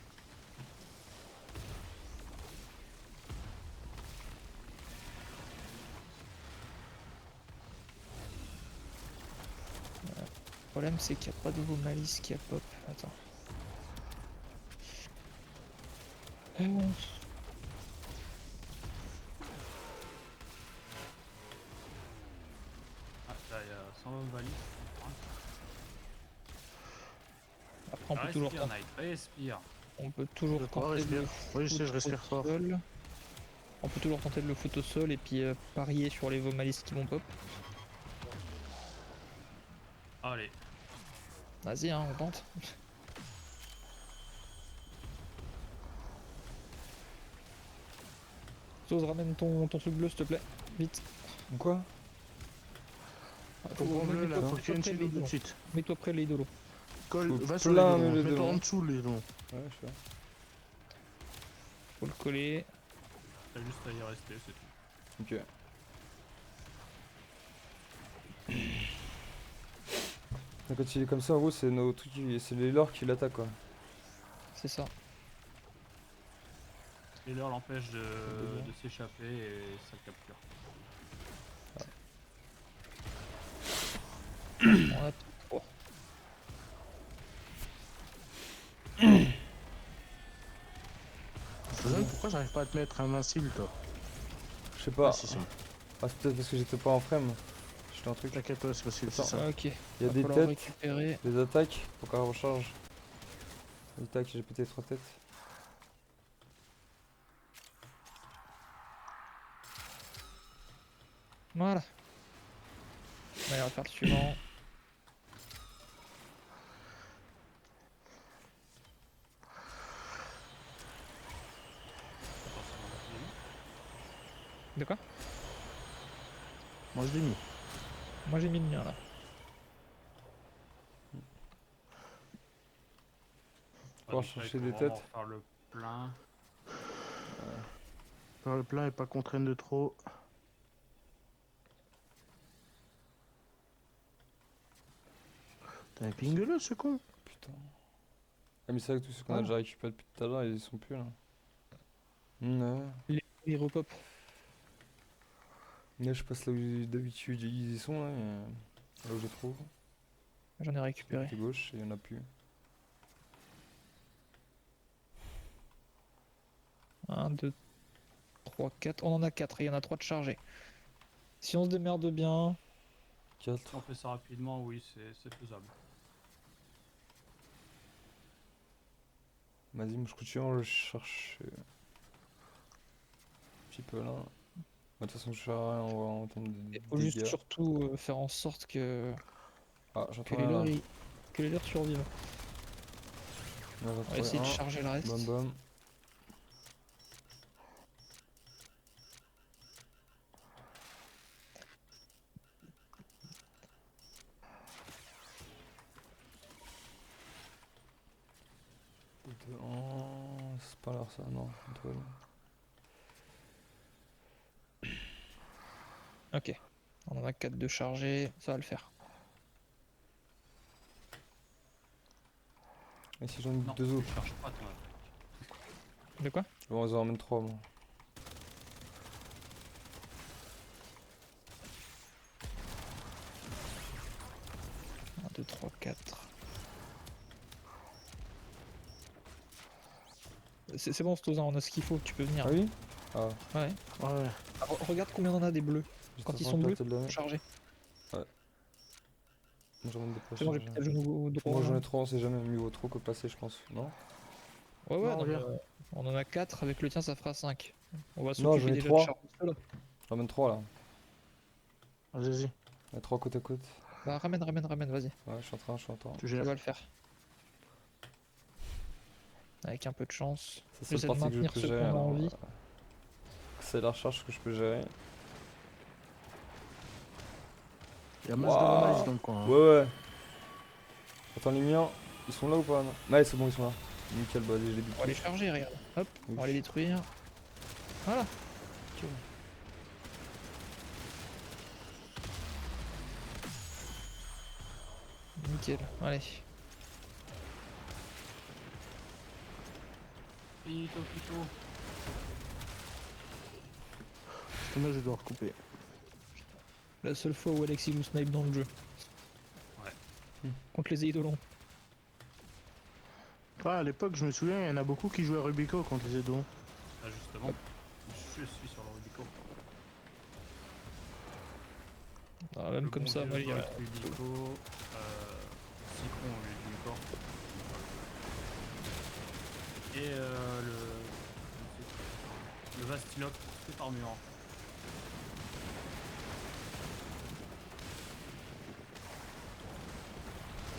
Le problème c'est qu'il n'y a pas de nouveau malice qui a pop. Attends.
Ah, là, il y a 120 valises.
Après on peut toujours
Respire,
tenter,
Knight, respire.
on peut toujours
De quoi
tenter de
respire?
le
Oui, je sais, je
foot
respire
au
fort.
sol. On peut toujours tenter de le foot au sol et puis parier sur les vomalistes qui vont pop.
Allez,
Vas-y hein, on tente. Zose, ramène ton truc bleu s'il te plaît. Vite.
Quoi?
Ton point bleu là, faut que tu viennes chez nous tout de
Mets-toi
suite.
près de l'idolo.
Colle,
Faut
va sur les
plein
dons,
les
mets-toi
dons.
en dessous les dons.
Ouais, je sais.
Faut le coller.
t'as juste à y rester, c'est tout.
Ok. Donc, quand il est comme ça, en gros, c'est nos trucs, c'est les lords qui l'attaquent quoi.
C'est ça.
Et l'heure l'empêche de s'échapper et ça le capture.
On a 3.
Faisons, pourquoi j'arrive pas à te mettre invincible toi?
Je sais pas.
Ah si c'est bon.
Ah, c'est peut-être parce que j'étais pas en frame. J'étais un truc.
T'inquiète pas, c'est possible, c'est
Attends.
ça.
Ok.
Il y a
Va
des
falloir
têtes,
récupérer.
des attaques, faut qu'on recharge. Des tac, j'ai pété 3 têtes.
Voilà. On va faire le suivant. De quoi?
Moi je l'ai mis.
Moi j'ai mis le mien là.
On va
donc,
chercher
il faut
des
vraiment
têtes.
faire le plein.
Faire le plein et pas qu'on traîne de trop. T'as un pingue ce con?
Putain. Ah, mais c'est vrai que tous ceux qu'on a
Ah.
déjà récupérés depuis tout à l'heure, ils y sont plus là. Ouais.
Les repop.
Là, je passe là où d'habitude ils y sont là. Là où je les trouve.
J'en ai récupéré.
Côté gauche, et il y en a plus.
1, 2, 3, 4. On en a 4 et il y en a 3 de chargés. Si on se démerde bien.
4.
Si on fait ça rapidement, oui, c'est faisable.
Vas-y, moi je continue, je cherche. Un petit peu là. De toute façon, je fais rien en termes de
Il faut juste
dégâts.
surtout faire en sorte que
Ah,
que
j'entends
les
rien
leurs
là.
que les leurs survivent.
Là, j'en
On va
trouvais
essayer de
un.
charger le reste.
Bam bam. C'est pas l'air ça, non. Étoile.
Ok. On en a 4 de chargés, ça va le faire.
Et si j'en ai
Non,
deux
tu
autres.
cherches pas ton attaque.
De quoi?
Bon, on en ramène 3 moi.
Un, 2, 3, 4. C'est bon, Stoza, on a ce qu'il faut, tu peux venir.
Ah oui? Ah,
Ouais.
Ouais.
Regarde combien on en a des bleus.
juste
Quand ils
avant
sont
que
bleus,
te le donne.
chargés.
Moi, j'en ai des
C'est bon, j'ai
prochains.
pété le genou droit.
Moi j'en
là.
ai 3, on sait jamais, mieux vaut trop que passer, je pense. Non?
Ouais, ouais,
Non,
non, mais,
regarde.
on en a 4, avec le tien ça fera 5. On va
Non,
s'occuper
j'en ai
déjà de
trois.
charger ceux-là.
J'en ramène 3 là.
Vas-y,
Il y a 3 côte à côte.
Bah ramène, vas-y,
Ouais, je suis en train.
tu
ça
gères.
va le faire. Avec un peu de chance.
C'est ça
J'essaie
la
de
partie que je
maintenir
peux
ceux
gérer.
qu'on a
alors,
envie.
C'est la recharge que je peux gérer.
Y'a masse de
Waouh.
vomalises dans le coin. Hein.
Ouais. Attends, les miens, ils sont là ou pas? Non. Ouais, c'est bon, ils sont là. Nickel, bah, je les
On va les charger, regarde. Hop,
Oui.
on va les détruire. Voilà. Nickel, allez.
Pito, pito.
Là, je dois recouper.
La seule fois où Alexis nous snipe dans le jeu. contre les Eidolons.
Ah, à l'époque, je me souviens, il y en a beaucoup qui jouaient à Rubico contre les Eidolons.
Ah, justement, je suis sur le Rubico.
Ah, même
Le
comme
bon
ça,
vieux
moi j'irais.
Volt Rubico, Citron au lieu du corps. Et le Vastilope, toute armure.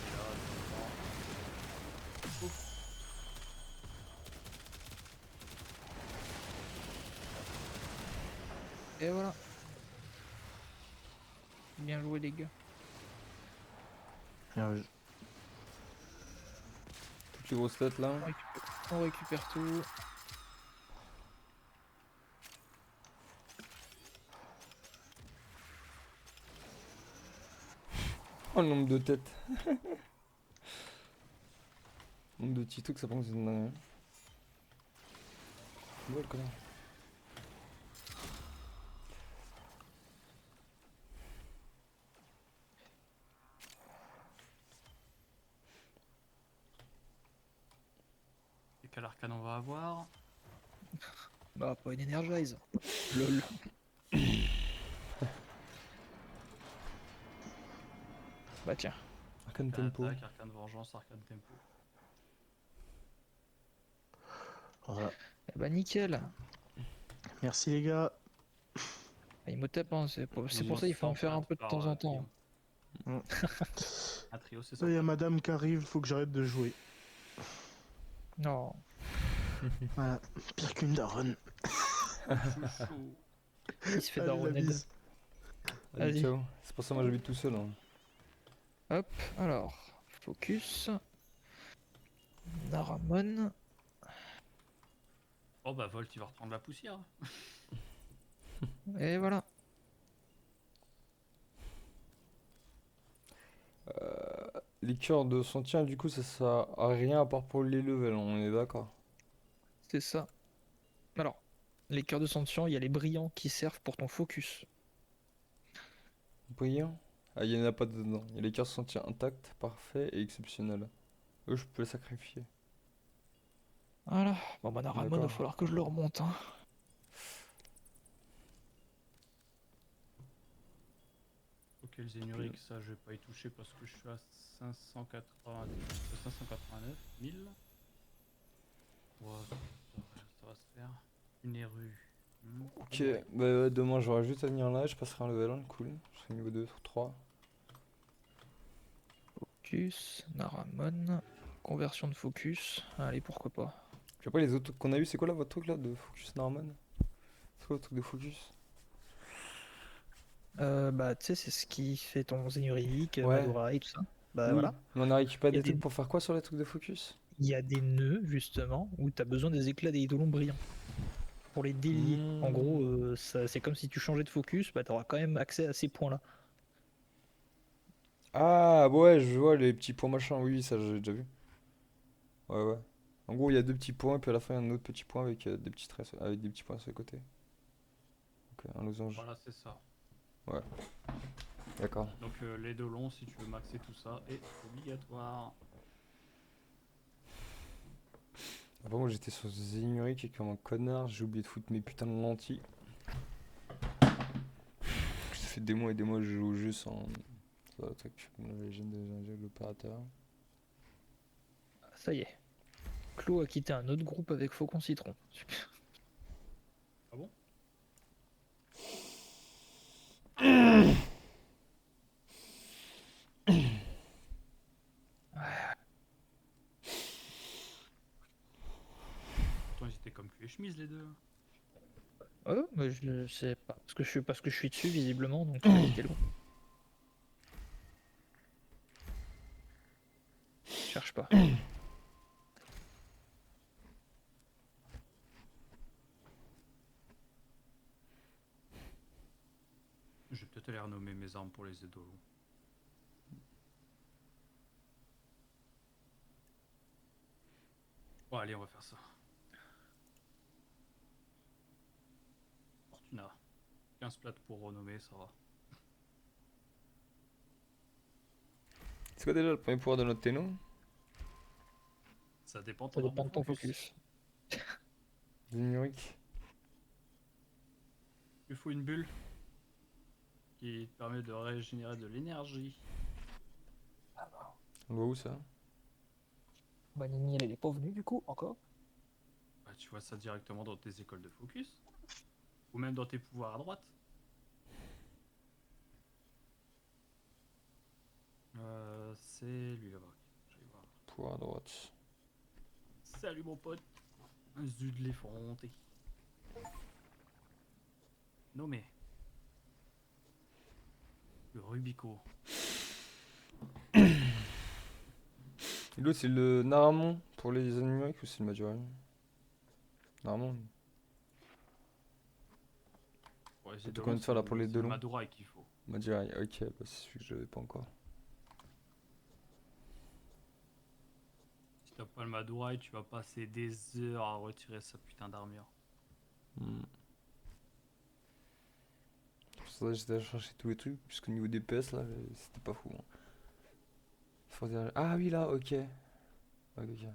Et là, tout le temps. Ouf.
Et voilà. Bien joué les gars.
Ah,
Toutes les grosses têtes là.
On récupère tout.
Oh le nombre de têtes. Le nombre de petits trucs, ça prend que c'est dingue. Hein. Ouais, le connard.
Et quel arcane on va avoir?
Bah, pas une Energize. Lol. Bah tiens.
Arcane
Arcane
tempo.
attaque, arcane vengeance, arcane tempo.
voilà.
Eh bah nickel.
Merci les gars.
Ah, il me tape, hein. C'est pour
Commence
ça il faut en faire un peu de
par,
temps en temps.
trio.
Mm.
Un trio, c'est
Là, il y a
ça.
madame qui arrive, faut que j'arrête de jouer.
Non.
Voilà, pire qu'une daronne.
Chouchou.
Il se fait
Allez, la
daronner.
bise.
Allez,
Vas-y.
ciao. C'est pour ça moi j'habite tout seul. Hein.
Hop, alors. Focus. Naramon.
Oh bah Volt, il va reprendre la poussière.
Et voilà.
Les cœurs de soutien, du coup, ça sert à rien à part pour les levels, on est d'accord.
C'est ça. Alors, les cœurs de sentient, il y a les brillants qui servent pour ton focus.
Brillant. Ah, il y en a pas dedans. Il y a les cœurs de soutien intacts, parfaits et exceptionnels. Eux, je peux les sacrifier.
Voilà. Bon bah Naramon, il va
D'accord.
falloir que je le remonte. Hein.
Ok, le Zénurique, ça je vais pas y toucher parce que je suis à 589 000. Ouais, ça va se faire. Une érue.
Ok, bah ouais, demain j'aurai juste à venir là, je passerai un level 1, cool. Je serai niveau 2, 3.
Focus, Naramon. Conversion de focus. Allez, pourquoi pas.
Puis après, les autres trucs qu'on a eu, c'est quoi là votre truc là de Focus Norman? C'est quoi votre truc de Focus?
Bah, tu sais, c'est ce qui fait ton Zénurique,
Ouais.
Magorai, tout ça. Bah
Oui,
voilà.
mais on a récupéré
Il y a
des trucs
des-
pour faire quoi sur les trucs de Focus?
Il y a des nœuds, justement, où tu as besoin des éclats des eidolons brillants. Pour les délier. En gros, c'est comme si tu changeais de focus, bah, tu auras quand même accès à ces points-là.
Ah ouais, je vois les petits points machin, oui, ça j'ai déjà vu. Ouais, ouais. En gros, il y a deux petits points, puis à la fin, il y a un autre petit point avec des petits traits, avec des petits points sur les côtés. Ok, un losange.
Voilà, c'est ça.
D'accord.
Donc les deux longs, si tu veux maxer tout ça, est obligatoire.
Avant, moi j'étais sur Zénurique et comme un connard, j'ai oublié de foutre mes putains de lentilles. Ça fait des mois et des mois que je joue au jeu sans. Ça va, truc, comme la légende de l'opérateur.
Ça y est. Clo a quitté un autre groupe avec Faucon Citron. Super.
Ah bon? Pourtant ils étaient comme cul et chemise les deux.
Mais je sais pas. Parce que je suis dessus, visiblement, donc quitté le groupe. Cherche pas.
Je vais peut-être aller renommer mes armes pour les édolos. Bon allez, on va faire ça. Fortuna. 15 plates pour renommer, ça va.
C'est quoi déjà le premier pouvoir de notre Tenno?
Ça dépend de
Ça
ton
dépend de ton
focus.
focus.
Zimuric.
Il faut une bulle qui te permet de régénérer de l'énergie.
On le voit où ça?
Bah Nini, elle est pas venue du coup, encore.
Bah, tu vois ça directement dans tes écoles de focus. Ou même dans tes pouvoirs à droite. C'est lui là-bas. Je vais voir.
Pouvoir à droite.
Salut mon pote. Zut de l'effronté. Nommé. Le Rubico.
Et l'autre c'est le Naramon pour les Zimuric ou c'est le Madurai? Naramon.
Ouais,
T'as combien de faire là pour les deux longs?
Madurai qu'il faut.
Madurai, ok, bah c'est celui que j'avais pas encore.
Si t'as pas le Madurai, tu vas passer des heures à retirer sa putain d'armure.
C'est pour ça que j'étais allé chercher tous les trucs, puisqu'au niveau des PS là, c'était pas fou. Hein. Ah oui là, ok. Ok, ok.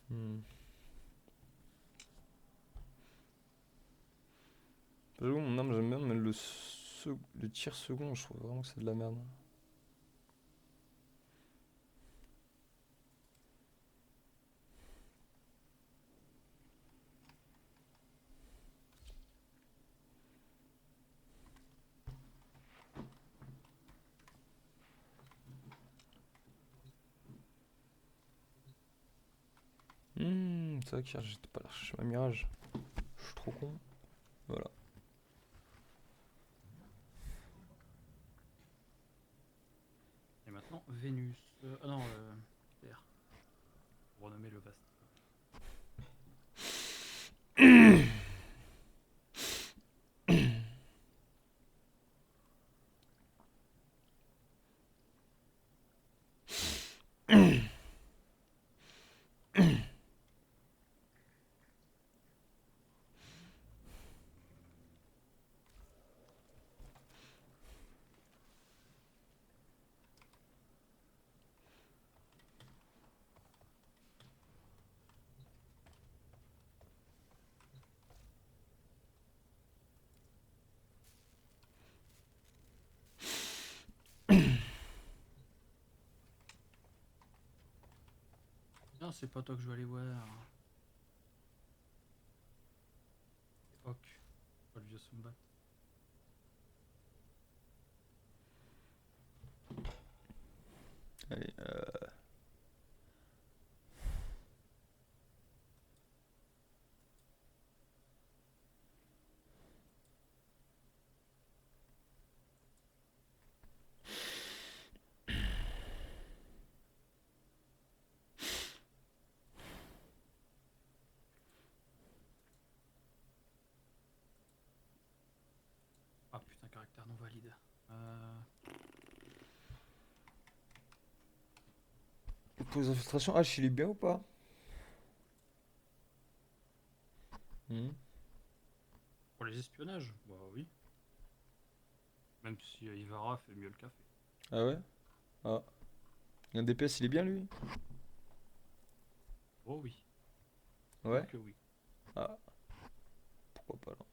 Hmm. J'avoue, mon arme j'aime bien, mais le tir second, je trouve vraiment que c'est de la merde. C'est vrai que j'étais pas là chercher ma mirage. Je suis trop con. Voilà.
Et maintenant, Vénus. Ah non, Terre. Pour renommer le vaste. Non, c'est pas toi que je vais aller voir. Ok. Pas le vieux Sumbat.
Allez,
Ah putain, caractère non valide.
pour les infiltrations, H il est bien ou pas?
Pour les espionnages, bah oui. Même si Ivara fait mieux le café.
Ah ouais? Ah. Un DPS il est bien lui?
Oh oui.
Ouais?
Que oui.
Ah. Pourquoi pas là?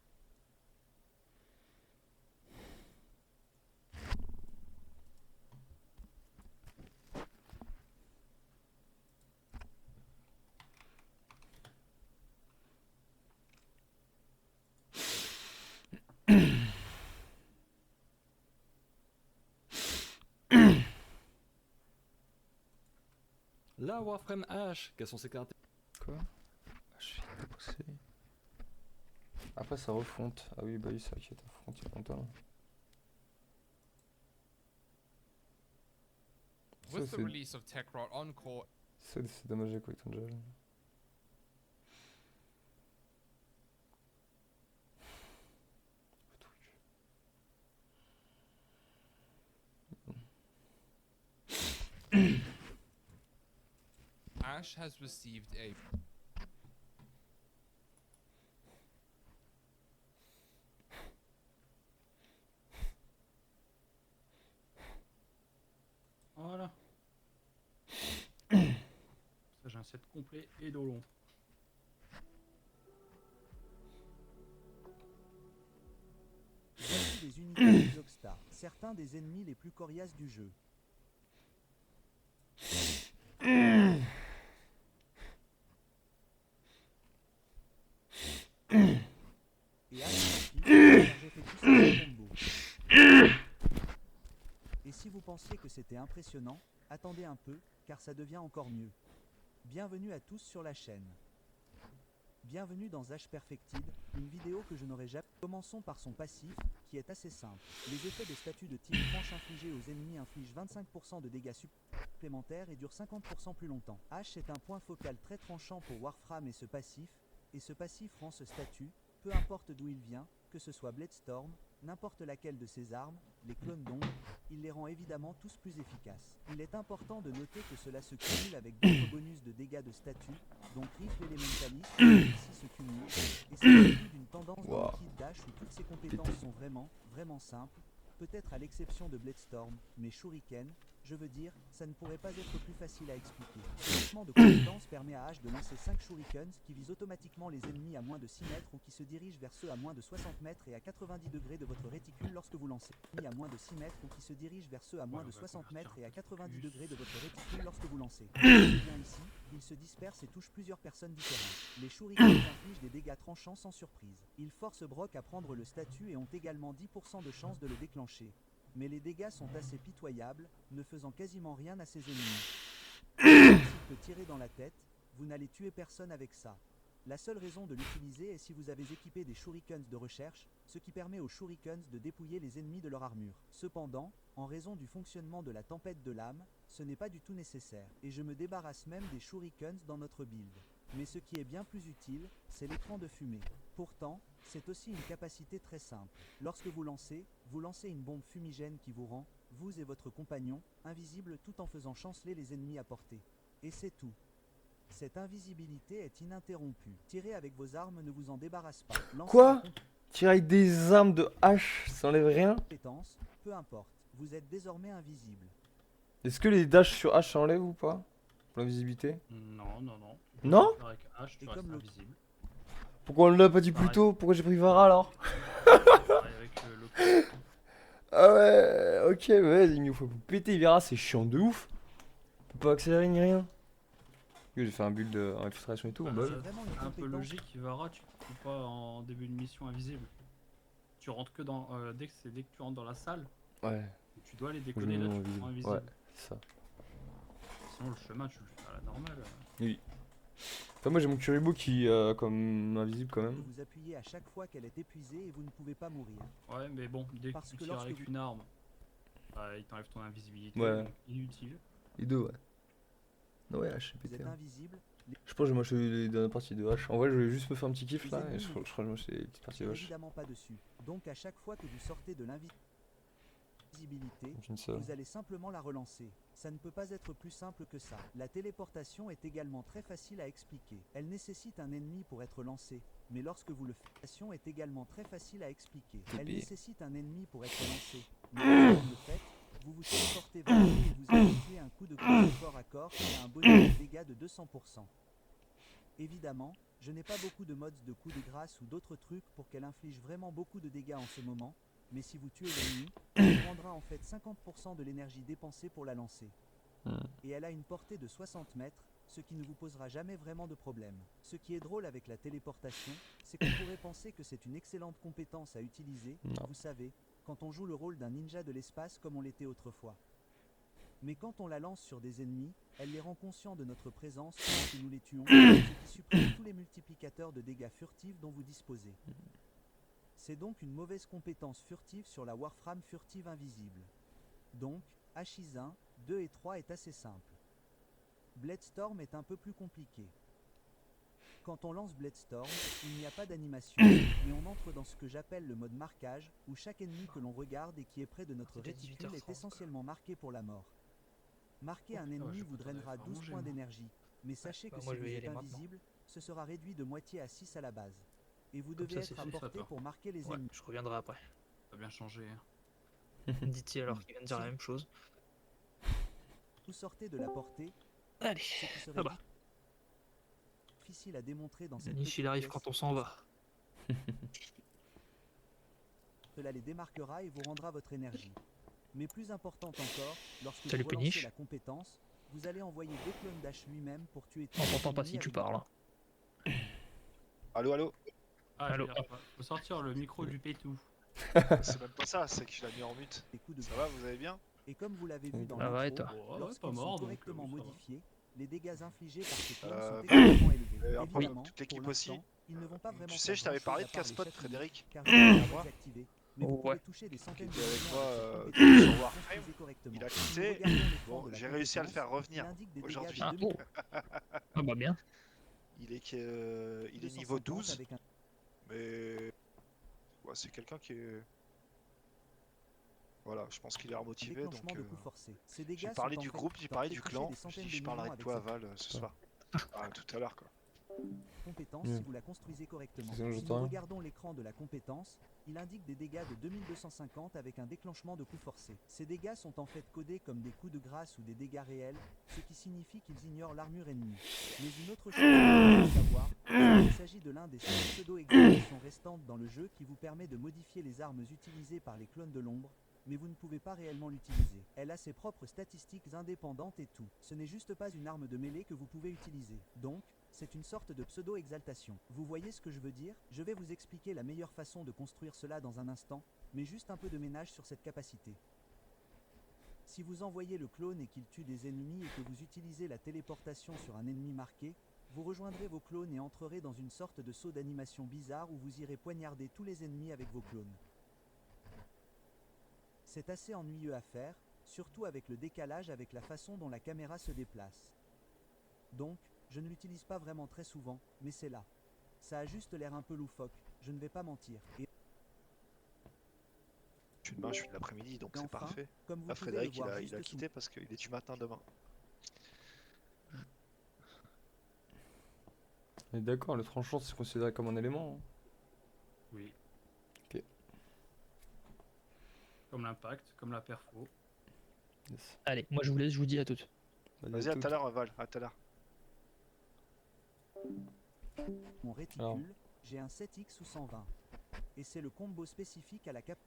La Warframe H, quelles sont ses caractéristiques?
Quoi? Ah, je suis poussé. Après ça refonte. Ah oui, bah oui, c'est vrai qu'il y a ta fonte il y a longtemps. Ça,
With the
c'est
release of Techrot Encore,
c'est dommage avec ton gel.
Ash has received a
Voilà. Ça, j'ai un set complet et d'olon.
Voici des unités de Blockstar, certains des ennemis les plus coriaces du jeu. Et Ash car j'ai fait tous ces combos. Et si vous pensiez que c'était impressionnant, attendez un peu, car ça devient encore mieux. Bienvenue à tous sur la chaîne. Bienvenue dans Ash Perfected, une vidéo que je n'aurais jamais. Commençons par son passif, qui est assez simple. Les effets de statut de type tranche infligés aux ennemis infligent 25% de dégâts supplémentaires et durent 50% plus longtemps. Ash est un point focal très tranchant pour Warframe et ce passif rend ce statut, peu importe d'où il vient, que ce soit Bladestorm, n'importe laquelle de ses armes, les clones d'ombre, il les rend évidemment tous plus efficaces. Il est important de noter que cela se cumule avec d'autres bonus de dégâts de statut, donc Rifle Elementalist, qui ici se cumule, et c'est le début d'une tendance dans le kit d'Ash où toutes ses compétences sont vraiment simples, peut-être à l'exception de Bladestorm, mais Shuriken, je veux dire, ça ne pourrait pas être plus facile à expliquer. Ce changement de compétence permet à Ash de lancer 5 shurikens qui visent automatiquement les ennemis à moins de 6 mètres ou qui se dirigent vers ceux à moins de 60 mètres et à 90 degrés de votre réticule lorsque vous lancez. À moins de 6 mètres ou qui se dirigent vers ceux à moins de 60 mètres et à 90 degrés de votre réticule lorsque vous lancez. Bien ici, ils se dispersent et touchent plusieurs personnes différentes. Les shurikens infligent des dégâts tranchants sans surprise. Ils forcent Brock à prendre le statut et ont également 10% de chance de le déclencher. Mais les dégâts sont assez pitoyables, ne faisant quasiment rien à ses ennemis. S'il peut tirer dans la tête, vous n'allez tuer personne avec ça. La seule raison de l'utiliser est si vous avez équipé des shurikens de recherche, ce qui permet aux shurikens de dépouiller les ennemis de leur armure. Cependant, en raison du fonctionnement de la tempête de l'âme, ce n'est pas du tout nécessaire, et je me débarrasse même des shurikens dans notre build. Mais ce qui est bien plus utile, c'est l'écran de fumée. Pourtant, c'est aussi une capacité très simple. Lorsque vous lancez une bombe fumigène qui vous rend, vous et votre compagnon, invisible tout en faisant chanceler les ennemis à portée. Et c'est tout. Cette invisibilité est ininterrompue. Tirer avec vos armes ne vous en débarrasse pas. Lancez
Quoi?
une
Tirer avec des armes de hache, ça enlève rien?
compétence, peu importe. Vous êtes désormais invisible.
Est-ce que les dashs sur hache s'enlèvent ou pas? Pour l'invisibilité?
Non, non, non. Tu peux
Non?
le faire avec H, tu
Et
restes
comme l'autre.
invisible.
Pourquoi on l'a pas dit plus
Pareil.
tôt? Pourquoi j'ai pris Vara alors?
Pareil avec le
Ah ouais, ok, ouais, il nous faut péter Vara, c'est chiant de ouf. On peut pas accélérer ni rien. J'ai fait un build en infiltration et tout,
Bah,
bah
C'est vraiment une
un peu
compétence.
logique, Vara, tu ne fais pas en début de mission invisible. Tu rentres que dans. Dès que tu rentres dans la salle,
ouais,
tu dois les
je
décoder,
me
là
mets
tu te rends invisible.
Ouais, c'est ça.
Sinon, le chemin, tu le fais à la normale.
Oui. Enfin, moi j'ai mon Kuribo qui comme invisible quand
Que
même.
vous appuyez à chaque fois qu'elle est épuisée et vous ne pouvez pas mourir.
Ouais, mais bon, dès que
Parce
tu
que
tires
lorsque
avec
vous-
une arme, bah, il t'enlève ton invisibilité,
Ouais.
donc inutile.
Les deux, ouais. Non, ouais, hache, c'est
Vous
pété.
êtes
Hein.
invisible,
Je pense que j'ai acheté les dernières parties de hache. En vrai, je vais juste me faire un petit kiff
Les
là et
ennemis
je crois que je vais acheter les petites parties de
tire
hache.
évidemment pas dessus. Donc à chaque fois que vous sortez de l'invisibilité,
Donc une seule.
vous allez simplement la relancer. Ça ne peut pas être plus simple que ça. La téléportation est également très facile à expliquer. Elle nécessite un ennemi pour être lancée, mais lorsque vous le faites, la téléportation est également très facile à expliquer. Elle
TP.
nécessite un ennemi pour être lancée, mais lorsque vous le faites, vous vous téléportez vers eux et vous effectuez un coup de couteau corps à corps qui a un bonus de dégâts de 200%. Évidemment, je n'ai pas beaucoup de mods de coups de grâce ou d'autres trucs pour qu'elle inflige vraiment beaucoup de dégâts en ce moment, mais si vous tuez l'ennemi, elle prendra en fait 50% de l'énergie dépensée pour la lancer. Et elle a une portée de 60 mètres, ce qui ne vous posera jamais vraiment de problème. Ce qui est drôle avec la téléportation, c'est qu'on pourrait penser que c'est une excellente compétence à utiliser,
Non.
vous savez, quand on joue le rôle d'un ninja de l'espace comme on l'était autrefois. Mais quand on la lance sur des ennemis, elle les rend conscients de notre présence pendant que nous les tuons, ce qui supprime tous les multiplicateurs de dégâts furtifs dont vous disposez. C'est donc une mauvaise compétence furtive sur la Warframe furtive invisible. Donc, HIS1, 2 et 3 est assez simple. Bladestorm est un peu plus compliqué. Quand on lance Bladestorm, il n'y a pas d'animation, mais on entre dans ce que j'appelle le mode marquage, où chaque ennemi que l'on regarde et qui est près de notre
C'était
réticule
18h30,
est essentiellement marqué pour la mort. Marquer un
putain, ouais,
ennemi
je
vous
crois qu'on
drainera
avait
12
vraiment
points
gêné.
d'énergie. Mais sachez
bah
que
moi,
si
je
vous
vais y
êtes
aller maintenant.
invisible, ce sera réduit de moitié à 6 à la base. Et vous
Comme
devez
ça, c'est
être à
fait.
portée
Toi.
pour marquer les
Ouais,
ennemis.
je reviendrai après.
Ça a bien changé. Hein.
Dit-il alors qu'il vient de dire la même chose.
Vous sortez de la portée,
Allez,
ce qui serait
ah bah,
difficile à démontrer dans
le
cette
niche
petite
il arrive
pièce.
quand on s'en va.
Cela les démarquera et vous rendra votre énergie. Mais plus important encore, lorsque
Salut,
vous relancez
Péniche.
la compétence, vous allez envoyer 2 clones d'Ash lui-même pour tuer tous
On
les
t'entend pas
ennemis
si tu
avec
parles. Hein.
Allô, allô.
Ah,
Allô.
faut sortir le micro du pétou.
C'est même pas ça, c'est que je l'ai mis en mute.
des coups de
Ça va, vous allez bien?
Et comme vous l'avez vu dans
Ça va et
l'intro,
toi?
Ouais, pas
lorsqu'ils sont
mort, donc
correctement
oui, ça va.
modifiés, les dégâts infligés par ces clones
Euh,
sont extrêmement élevés.
un peu
Évidemment,
toute l'équipe
pour
aussi.
l'instant, ils ne vont pas vraiment
Tu sais,
faire
je t'avais
grand-chose
parlé
à
de
part les
casse-pote,
chatouiller,
Frédéric,
car je vais
la fois,
désactiver. Mais vous
Ouais.
pouvez toucher des
qui
centaines
était
de
avec
millions
moi
avec cette
sur
compétence.
Warframe.
Construisez correctement.
Il a
Si vous
quitté.
regardez l'écran
Bon,
de la
j'ai réussi à le
compétence,
faire revenir
il indique des dégâts
aujourd'hui.
de
Ah,
2000
Ah bah bien.
Il est niveau
250
12,
avec un
mais ouais, c'est quelqu'un qui est... Voilà, je pense qu'il est remotivé, donc
déclenchement de coups forcés. Ces
j'ai
dégâts
parlé
sont en
du
fait
groupe, j'ai
leur
parlé
fait
du
toucher
clan,
des
je
centaines
dis
de
je parlerai
millions
de toi à
avec
Val ce soir. Ah, tout à l'heure quoi.
compétence
Mm.
si vous la construisez correctement.
Sinon,
Si
j'entends
nous
rien.
regardons l'écran de la compétence, il indique des dégâts de 2250 avec un déclenchement de coups forcés. Ces dégâts sont en fait codés comme des coups de grâce ou des dégâts réels, ce qui signifie qu'ils ignorent l'armure ennemie. Mais une autre chose à savoir, c'est qu'il s'agit de l'un des 6 pseudo-exaltations restantes dans le jeu qui vous permet de modifier les armes utilisées par les clones de l'ombre, mais vous ne pouvez pas réellement l'utiliser. Elle a ses propres statistiques indépendantes et tout. Ce n'est juste pas une arme de mêlée que vous pouvez utiliser. Donc, c'est une sorte de pseudo-exaltation. Vous voyez ce que je veux dire? Je vais vous expliquer la meilleure façon de construire cela dans un instant, mais juste un peu de ménage sur cette capacité. Si vous envoyez le clone et qu'il tue des ennemis et que vous utilisez la téléportation sur un ennemi marqué, vous rejoindrez vos clones et entrerez dans une sorte de saut d'animation bizarre où vous irez poignarder tous les ennemis avec vos clones. C'est assez ennuyeux à faire, surtout avec le décalage avec la façon dont la caméra se déplace. Donc, je ne l'utilise pas vraiment très souvent, mais c'est là. Ça a juste l'air un peu loufoque, je ne vais pas mentir. Et
Je suis demain, je suis de l'après-midi, donc c'est
enfin,
parfait.
comme vous
Là,
pouvez le
Frédéric,
voir
il a
juste sous
quitté parce qu'il est du matin demain.
On est d'accord, le tranchant c'est considéré comme un élément. Hein.
Oui.
Ok.
Comme l'impact, comme la perfo.
Yes.
Allez, moi je vous laisse, je vous dis à toutes.
Vas-y, à tout à l'heure, Val, à tout à l'heure.
mon réticule,
Alors.
j'ai un 7X ou 120. Et c'est le combo spécifique à la capacité.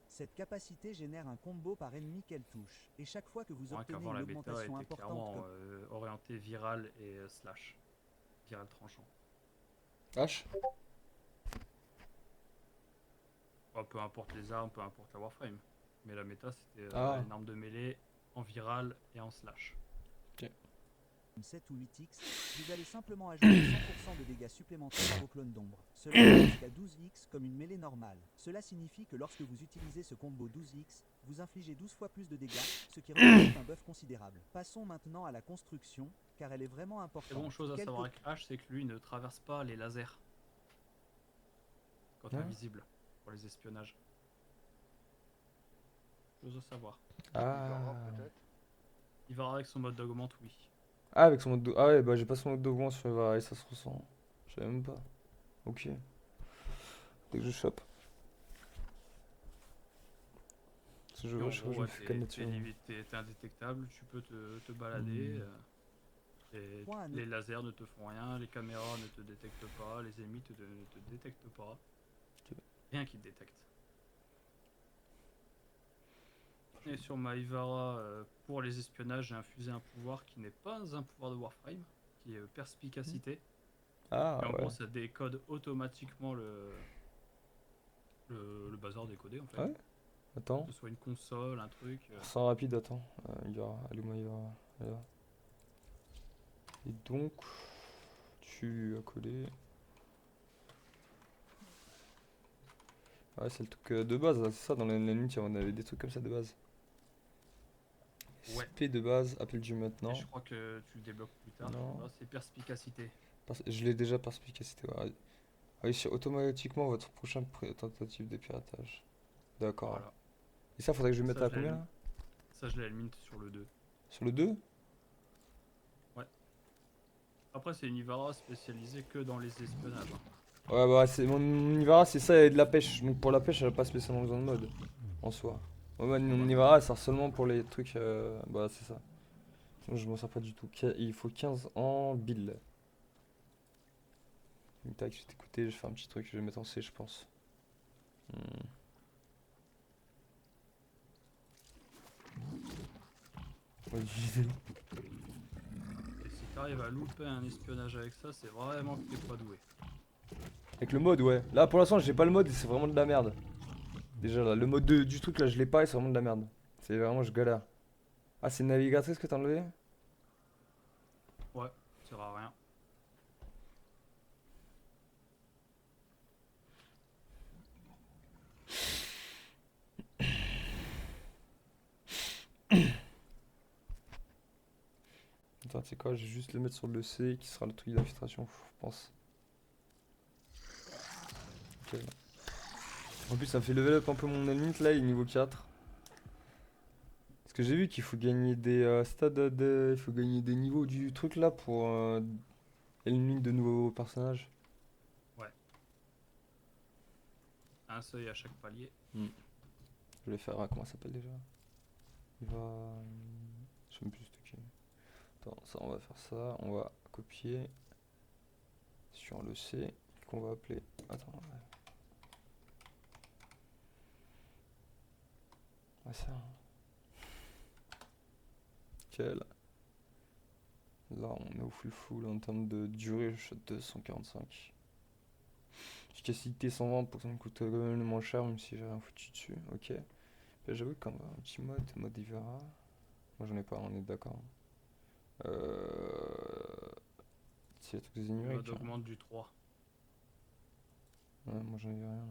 Cette capacité génère un combo par ennemi qu'elle touche. Et chaque fois que vous
C'est vrai
obtenez
qu'avant
une
la bêta
augmentation
était
importante
clairement
comme
orientée viral et slash. Viral tranchant.
H.
Oh, peu importe les armes, peu importe la Warframe. Mais la méta c'était
Ah.
une arme de mêlée en viral et en slash.
7 ou 8X, vous allez simplement ajouter 100% de dégâts supplémentaires à vos clones d'ombre. Cela va jusqu'à 12X comme une mêlée normale. Cela signifie que lorsque vous utilisez ce combo 12X, vous infligez 12 fois plus de dégâts, ce qui représente un buff considérable. Passons maintenant à la construction, car elle est vraiment
La
importante.
bonne chose à
Quelques
savoir avec H, c'est que lui ne traverse pas les lasers. Quand
Ouais.
invisible, pour les espionnages. Chose à savoir.
Ah.
Il va avec son mode d'augmente, oui.
Ah, avec son mode de... Ah ouais, bah j'ai pas son mode d'augment sur Eva et ça se ressent. Je savais même pas. Ok. Dès que je chope. Parce que je
Et
vois,
en
je crois
gros,
que je me fais canner dessus.
t'es indétectable, tu peux te balader.
Hmm.
Et
Point à
les lasers ne te font rien, les caméras ne te détectent pas, les ennemis ne te détectent pas.
Ok.
Rien qui te détecte. Et sur ma Ivara, pour les espionnages, j'ai infusé un pouvoir qui n'est pas un pouvoir de Warframe, qui est perspicacité.
Ah
Et en
ouais.
gros, ça décode automatiquement le bazar décodé en fait.
Ah ouais Attends.
Que ce soit une console, un truc.
Sans rapide, attends. Ivara, allume Ivara. Là. Et donc, tu as collé. Ouais, c'est le truc de base, là, c'est ça, dans l'ennemi, on avait des trucs comme ça de base.
Ouais.
SP de base, appelle-du maintenant.
Et je crois que tu le débloques plus tard.
Non.
Voilà, c'est perspicacité.
Je l'ai déjà perspicacité. Ouais. Réussir automatiquement votre prochaine tentative de piratage. D'accord.
Voilà.
Et ça, faudrait que je le mette
Ça,
à
je l'ai
combien
mis.
là?
Ça, je l'élimine sur le 2.
Sur le 2?
Après, c'est une Ivara spécialisée que dans les espionnages. Hein.
Ouais, bah, c'est mon Ivara, c'est ça et de la pêche. Donc pour la pêche, elle a pas spécialement besoin de mode en soi. Ouais, mon Ivara, elle sert seulement pour les trucs. Bah, c'est ça. Sinon, je m'en sers pas du tout. Il faut 15 en bill. Tac, je vais t'écouter, je vais faire un petit truc, je vais mettre en C, je pense. Ouais, j'y vais.
Et si t'arrives à louper un espionnage avec ça, c'est vraiment que t'es pas doué.
Avec le mode, ouais. Là, pour l'instant, j'ai pas le mode et c'est vraiment de la merde. Déjà, là, le mode du truc, là, je l'ai pas et c'est vraiment de la merde. C'est vraiment, je galère. Ah, c'est une navigatrice que t'as enlevé?
Ouais, ça sert à rien.
Attends, tu sais quoi, je vais juste le mettre sur le C qui sera le truc d'infiltration, je pense. Ok. En plus, ça me fait level up un peu mon limite là, il est niveau 4. Parce que j'ai vu qu'il faut gagner des stades, il faut gagner des niveaux du truc là pour éliminer de nouveaux personnages.
Un seuil à chaque palier.
Je vais faire, comment ça s'appelle déjà? Il va. Je sais même plus stocker. Attends, ça on va faire ça, on va copier sur le C qu'on va appeler. Attends, ouais. Ouais, ça. Ok, là on est au full en termes de durée, je suis à 245. Efficacité 120 pour que ça me coûte quand même le moins cher, même si j'ai rien foutu dessus. Ok. Là, j'avoue qu'on va un petit mode Ivara. Moi j'en ai pas, on est d'accord. C'est le truc des
Le
numériques.
mode augmente du 3.
Ouais, moi j'en ai rien.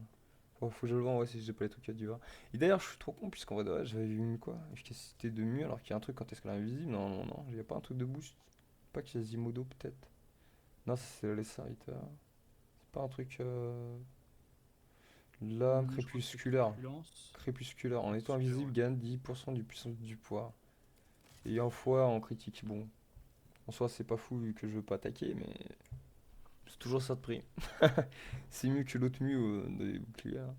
Faut que je le vende, ouais, si j'ai pas les trucs à d'Ivara. Et d'ailleurs, je suis trop con, puisqu'en vrai, de vrai, j'avais vu une quoi? Efficacité de mieux, alors qu'il y a un truc quand est-ce qu'elle est invisible. Non, non, non, il y a pas un truc de boost. Pas Quasimodo peut-être. Non, c'est les serviteurs. C'est pas un truc. Lame crépusculaire. Crépusculaire. En étant invisible, gagne 10% du puissance du poids. Et en fois en critique. Bon, en soi, c'est pas fou vu que je veux pas attaquer, mais c'est toujours ça de prix. C'est mieux que l'autre mieux des boucliers. Hein.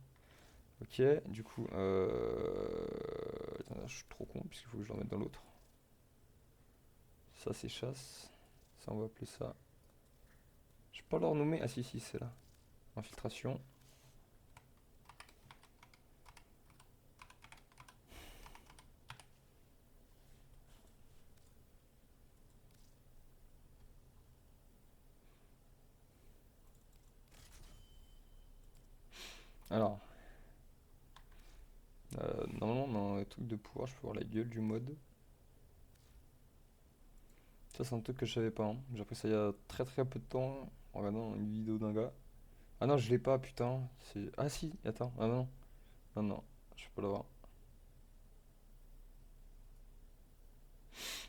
Ok, du coup, attends, je suis trop con puisqu'il faut que je le remette dans l'autre. Ça, c'est chasse. Ça, on va appeler ça. Je peux pas le renommer. Ah, si, c'est là. Infiltration. Alors, normalement, dans les trucs de pouvoir, je peux voir la gueule du mode. Ça, c'est un truc que je savais pas. Hein. J'ai appris ça il y a très peu de temps en regardant une vidéo d'un gars. Ah non, je l'ai pas, putain. Ah si, attends. Ah non. Non, non, je peux pas l'avoir.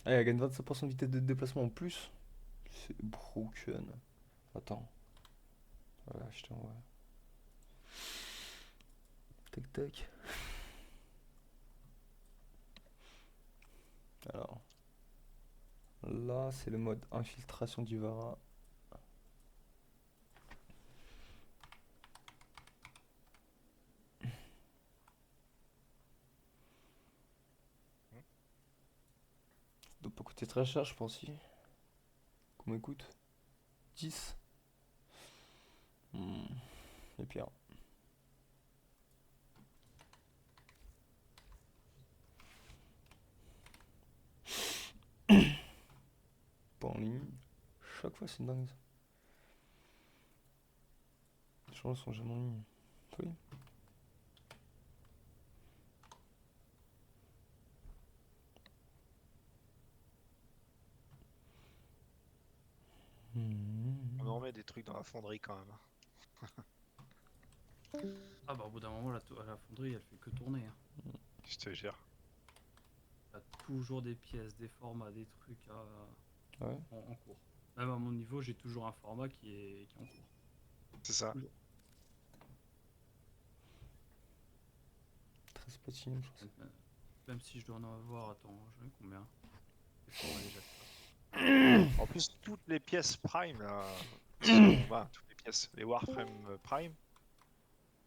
Ah, elle gagne 25% de vitesse de déplacement en plus. C'est broken. Attends. Voilà, je t'envoie. Tac tac. Alors. Là, c'est le mode infiltration d'Ivara. Ça doit pas coûter très cher, je pense. Si. Combien il coûte? 10. Et pire. Pas en ligne. Chaque fois, c'est dingue ça. Les gens sont jamais en ligne. Oui.
On en remet des trucs dans la fonderie quand même.
Ah bah au bout d'un moment, la fonderie, elle fait que tourner. Hein.
Je te jure.
T'as toujours des pièces, des formats, des trucs
Ouais.
en cours. Même à mon niveau, j'ai toujours un format qui est en cours.
C'est ça.
13 platines, je pense.
Même si je dois en avoir, attends, j'en ai combien? Qu'est-ce qu'on va déjà faire?
En plus, toutes les pièces Prime, là, sont... bah, toutes les pièces, les Warframe Prime,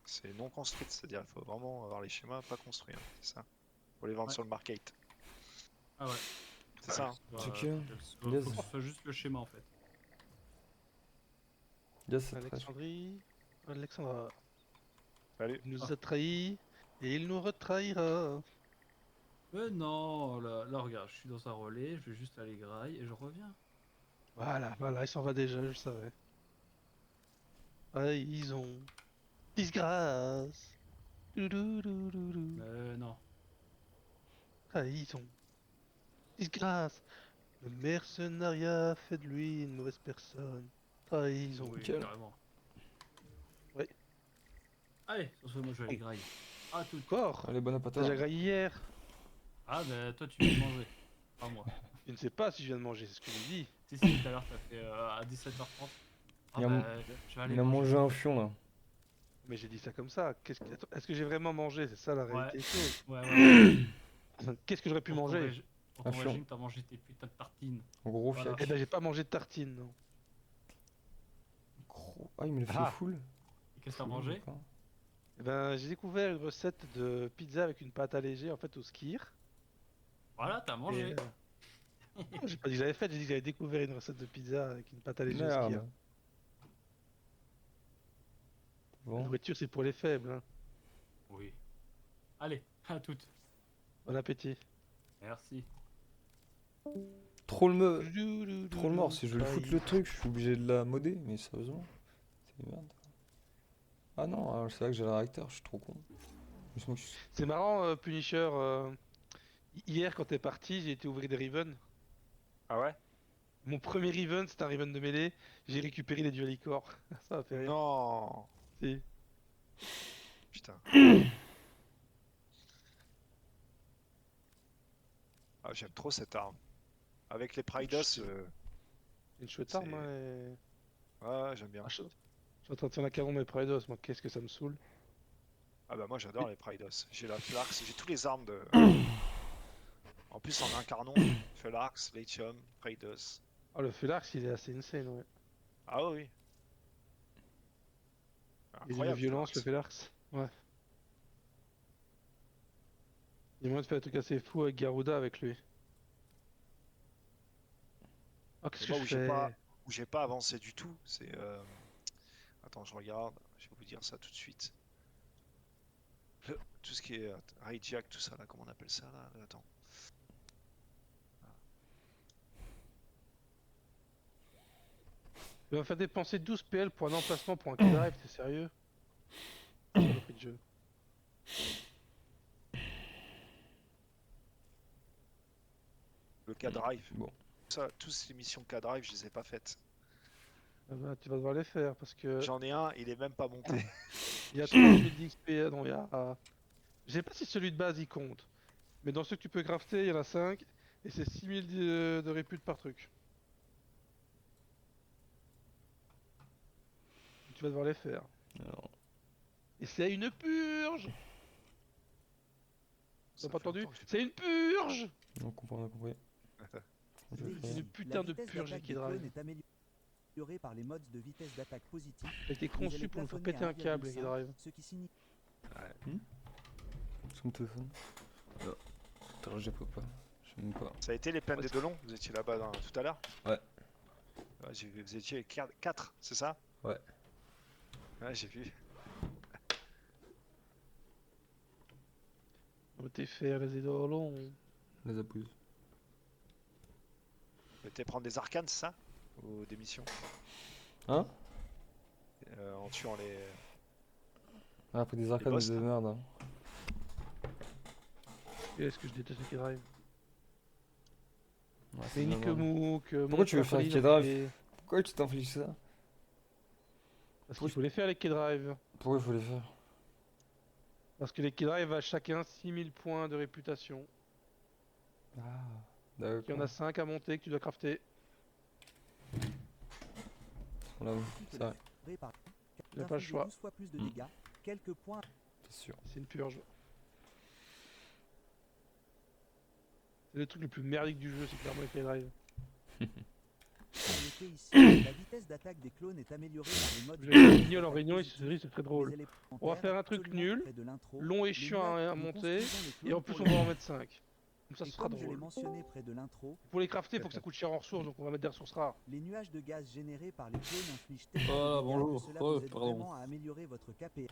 c'est non construite, c'est-à-dire il faut vraiment avoir les schémas pas construits, hein, c'est ça. Faut les vendre
Ouais.
sur le market.
Ah ouais.
C'est ça. Hein.
Bah,
Ok.
faut
Yes.
que ce soit juste le schéma en fait.
Yes, c'est très.
Alexandrie, Alexandra,
Salut.
il nous a trahis et il nous retrahira.
Mais non, là regarde, je suis dans un relais, je vais juste aller graille et je reviens.
Voilà, voilà, il s'en va déjà, je le savais. Trahison, disgrâce, Doudoudoudou.
Non.
Trahison, disgrâce. Le mercenariat fait de lui une mauvaise personne. Trahison.
Oui,
Nickel.
carrément.
Ouais.
Allez, sur ce, moi je vais aller graille. Ah, tout.
Encore
Allez, bon
T'as
appétit.
déjà graillé hier.
Ah, bah toi tu viens de manger. Pas moi.
Je ne sais pas si je viens de manger, c'est ce que je dis.
Si, tout à l'heure t'as fait à 17h30. Ah,
Il a
bah, je vais aller
Il a mangé un fion là.
Mais j'ai dit ça comme ça. Attends, est-ce que j'ai vraiment mangé? C'est ça la réalité des choses.
Ouais.
Qu'est-ce que j'aurais pu manger?
Pour
Un
ton
fion.
régime, t'as mangé tes putains de tartines.
En gros,
Voilà.
fiac.
Eh ben j'ai pas mangé de tartine, non.
Gros. Ah, il me l'a fait
Ah.
full.
Et qu'est-ce que t'as
Full,
mangé?
d'accord.
Eh ben j'ai découvert une recette de pizza avec une pâte allégée en fait au skir.
Voilà, t'as mangé.
Et, j'ai pas dit que j'avais fait, j'ai dit que j'avais découvert une recette de pizza avec une pâte allégée au skir.
Merde.
La
Bon.
nourriture c'est pour les faibles, hein.
Oui. Allez, à toutes.
Bon appétit.
Merci.
Trop le mort. Si je veux foutre le truc, je suis obligé de la modder. Mais sérieusement, c'est une merde. Ah non, alors c'est vrai que j'ai le réacteur, je suis trop con. Je m'en suis-
C'est marrant, Punisher. Hier quand t'es parti, j'ai été ouvrir des Riven.
Ah ouais?
Mon premier Riven, c'était un Riven de mêlée. J'ai récupéré les Dualicors. Ça m'a fait rire.
Non.
Si.
Putain. Ah, j'aime trop cette arme. Avec les Prydos,
Une chouette
C'est-
arme, hein, et-
ouais, j'aime bien.
Ah, je suis en train de faire la caron mes Prydos, moi qu'est-ce que ça me saoule.
Ah bah moi j'adore les Prydos. J'ai la Flax, j'ai tous les armes de... En plus en incarnon, Felax, Lithium, Prydos.
Ah le Felax il est assez insane, ouais.
Ah oui.
Il a une
Incroyable.
violence le
Felax.
Felax. Ouais. Il y a moyen de faire un truc assez fou avec Garuda avec lui. Ah qu'est-ce
Et
que
moi
je
où j'ai
fais?
pas, où j'ai pas avancé du tout, c'est... Attends, je regarde, je vais vous dire ça tout de suite. Tout ce qui est hijack, tout ça là, comment on appelle ça là? Attends.
Il va me faire dépenser 12 PL pour un emplacement pour un K-Drive, t'es sérieux? Saloperie de jeu.
Le K-Drive.
Bon.
Ça, toutes ces missions K-Drive, je les ai pas faites.
Ah bah, tu vas devoir les faire parce que
J'en ai un, il est même pas monté.
il y a 3000 d'XP, non il y a... Je sais pas si celui de base il compte. Mais dans ceux que tu peux crafter, il y en a 5 et c'est 6000 de répute par truc. Tu vas devoir les faire.
Alors,
Et c'est une purge!
Ça
T'as pas
fait
entendu?
longtemps que j'ai-
C'est une purge!
on comprend, on a compris. Je vais
Idée
faire-
ici,
Une putain
la
de
vitesse
purge
d'attaque
qui
des
drive.
clones est améliorée par les mods de vitesse d'attaque positif.
Ça a été
mais elle
conçu
est
pour nous faire
plafonnée
péter
à
un câble,
1,5,
les drive.
ce qui signifie
Son téléphone. Attends, j'ai pas. Je sais même pas.
Ça a été les plaines des Delons, vous étiez là-bas tout à l'heure?
Ouais.
Ouais, j'ai vu, vous étiez 4, c'est ça?
Ouais.
Ouais, j'ai vu.
On va te faire les idolons.
Les apouses.
Vous étiez prendre des arcanes, c'est ça? Ou des missions?
Hein?
En tuant les...
Ah, après des arcades
boss,
de
là.
merde. Hein.
Qu'est-ce que je déteste les drive.
Ouais, c'est
Mais
de la merde.
Nikemook,
Pourquoi tu veux faire K-Drive? Pourquoi tu t'infliges ça?
Parce qu'il faut les faire les K-Drive.
Pourquoi il faut les faire?
Parce que les K-Drive a chacun 6000 points de réputation.
Ah,
Il y en
d'accord.
a 5 à monter que tu dois crafter.
On l'a vu, c'est vrai,
par
Il a pas le
d'infliger
choix.
12 fois plus de
Mm.
dégâts, quelques points
c'est sûr.
C'est une purge. C'est le truc le plus merdique du jeu, c'est clairement les drive.
En effet, ici, la vitesse d'attaque des clones est améliorée par les modes.
J'ai Guignol en réunion, il se dit c'est très drôle.
Les
On va faire un truc
absolument
nul,
près de l'intro,
long et
les
chiant
nuages
à
que nous
monter,
construisons les
et en
clones
plus
pour
on va
les-
en mettre 5. Comme ça,
Et
ce sera
comme je l'ai
drôle.
mentionné près de l'intro,
Pour les crafter, faut que ça coûte cher en ressources, donc on va mettre des ressources rares.
les nuages de gaz générés par les clones infligent
Voilà,
tellement de dégâts
bonjour.
que cela
Oh,
vous aide
pardon.
vraiment à améliorer votre KPM.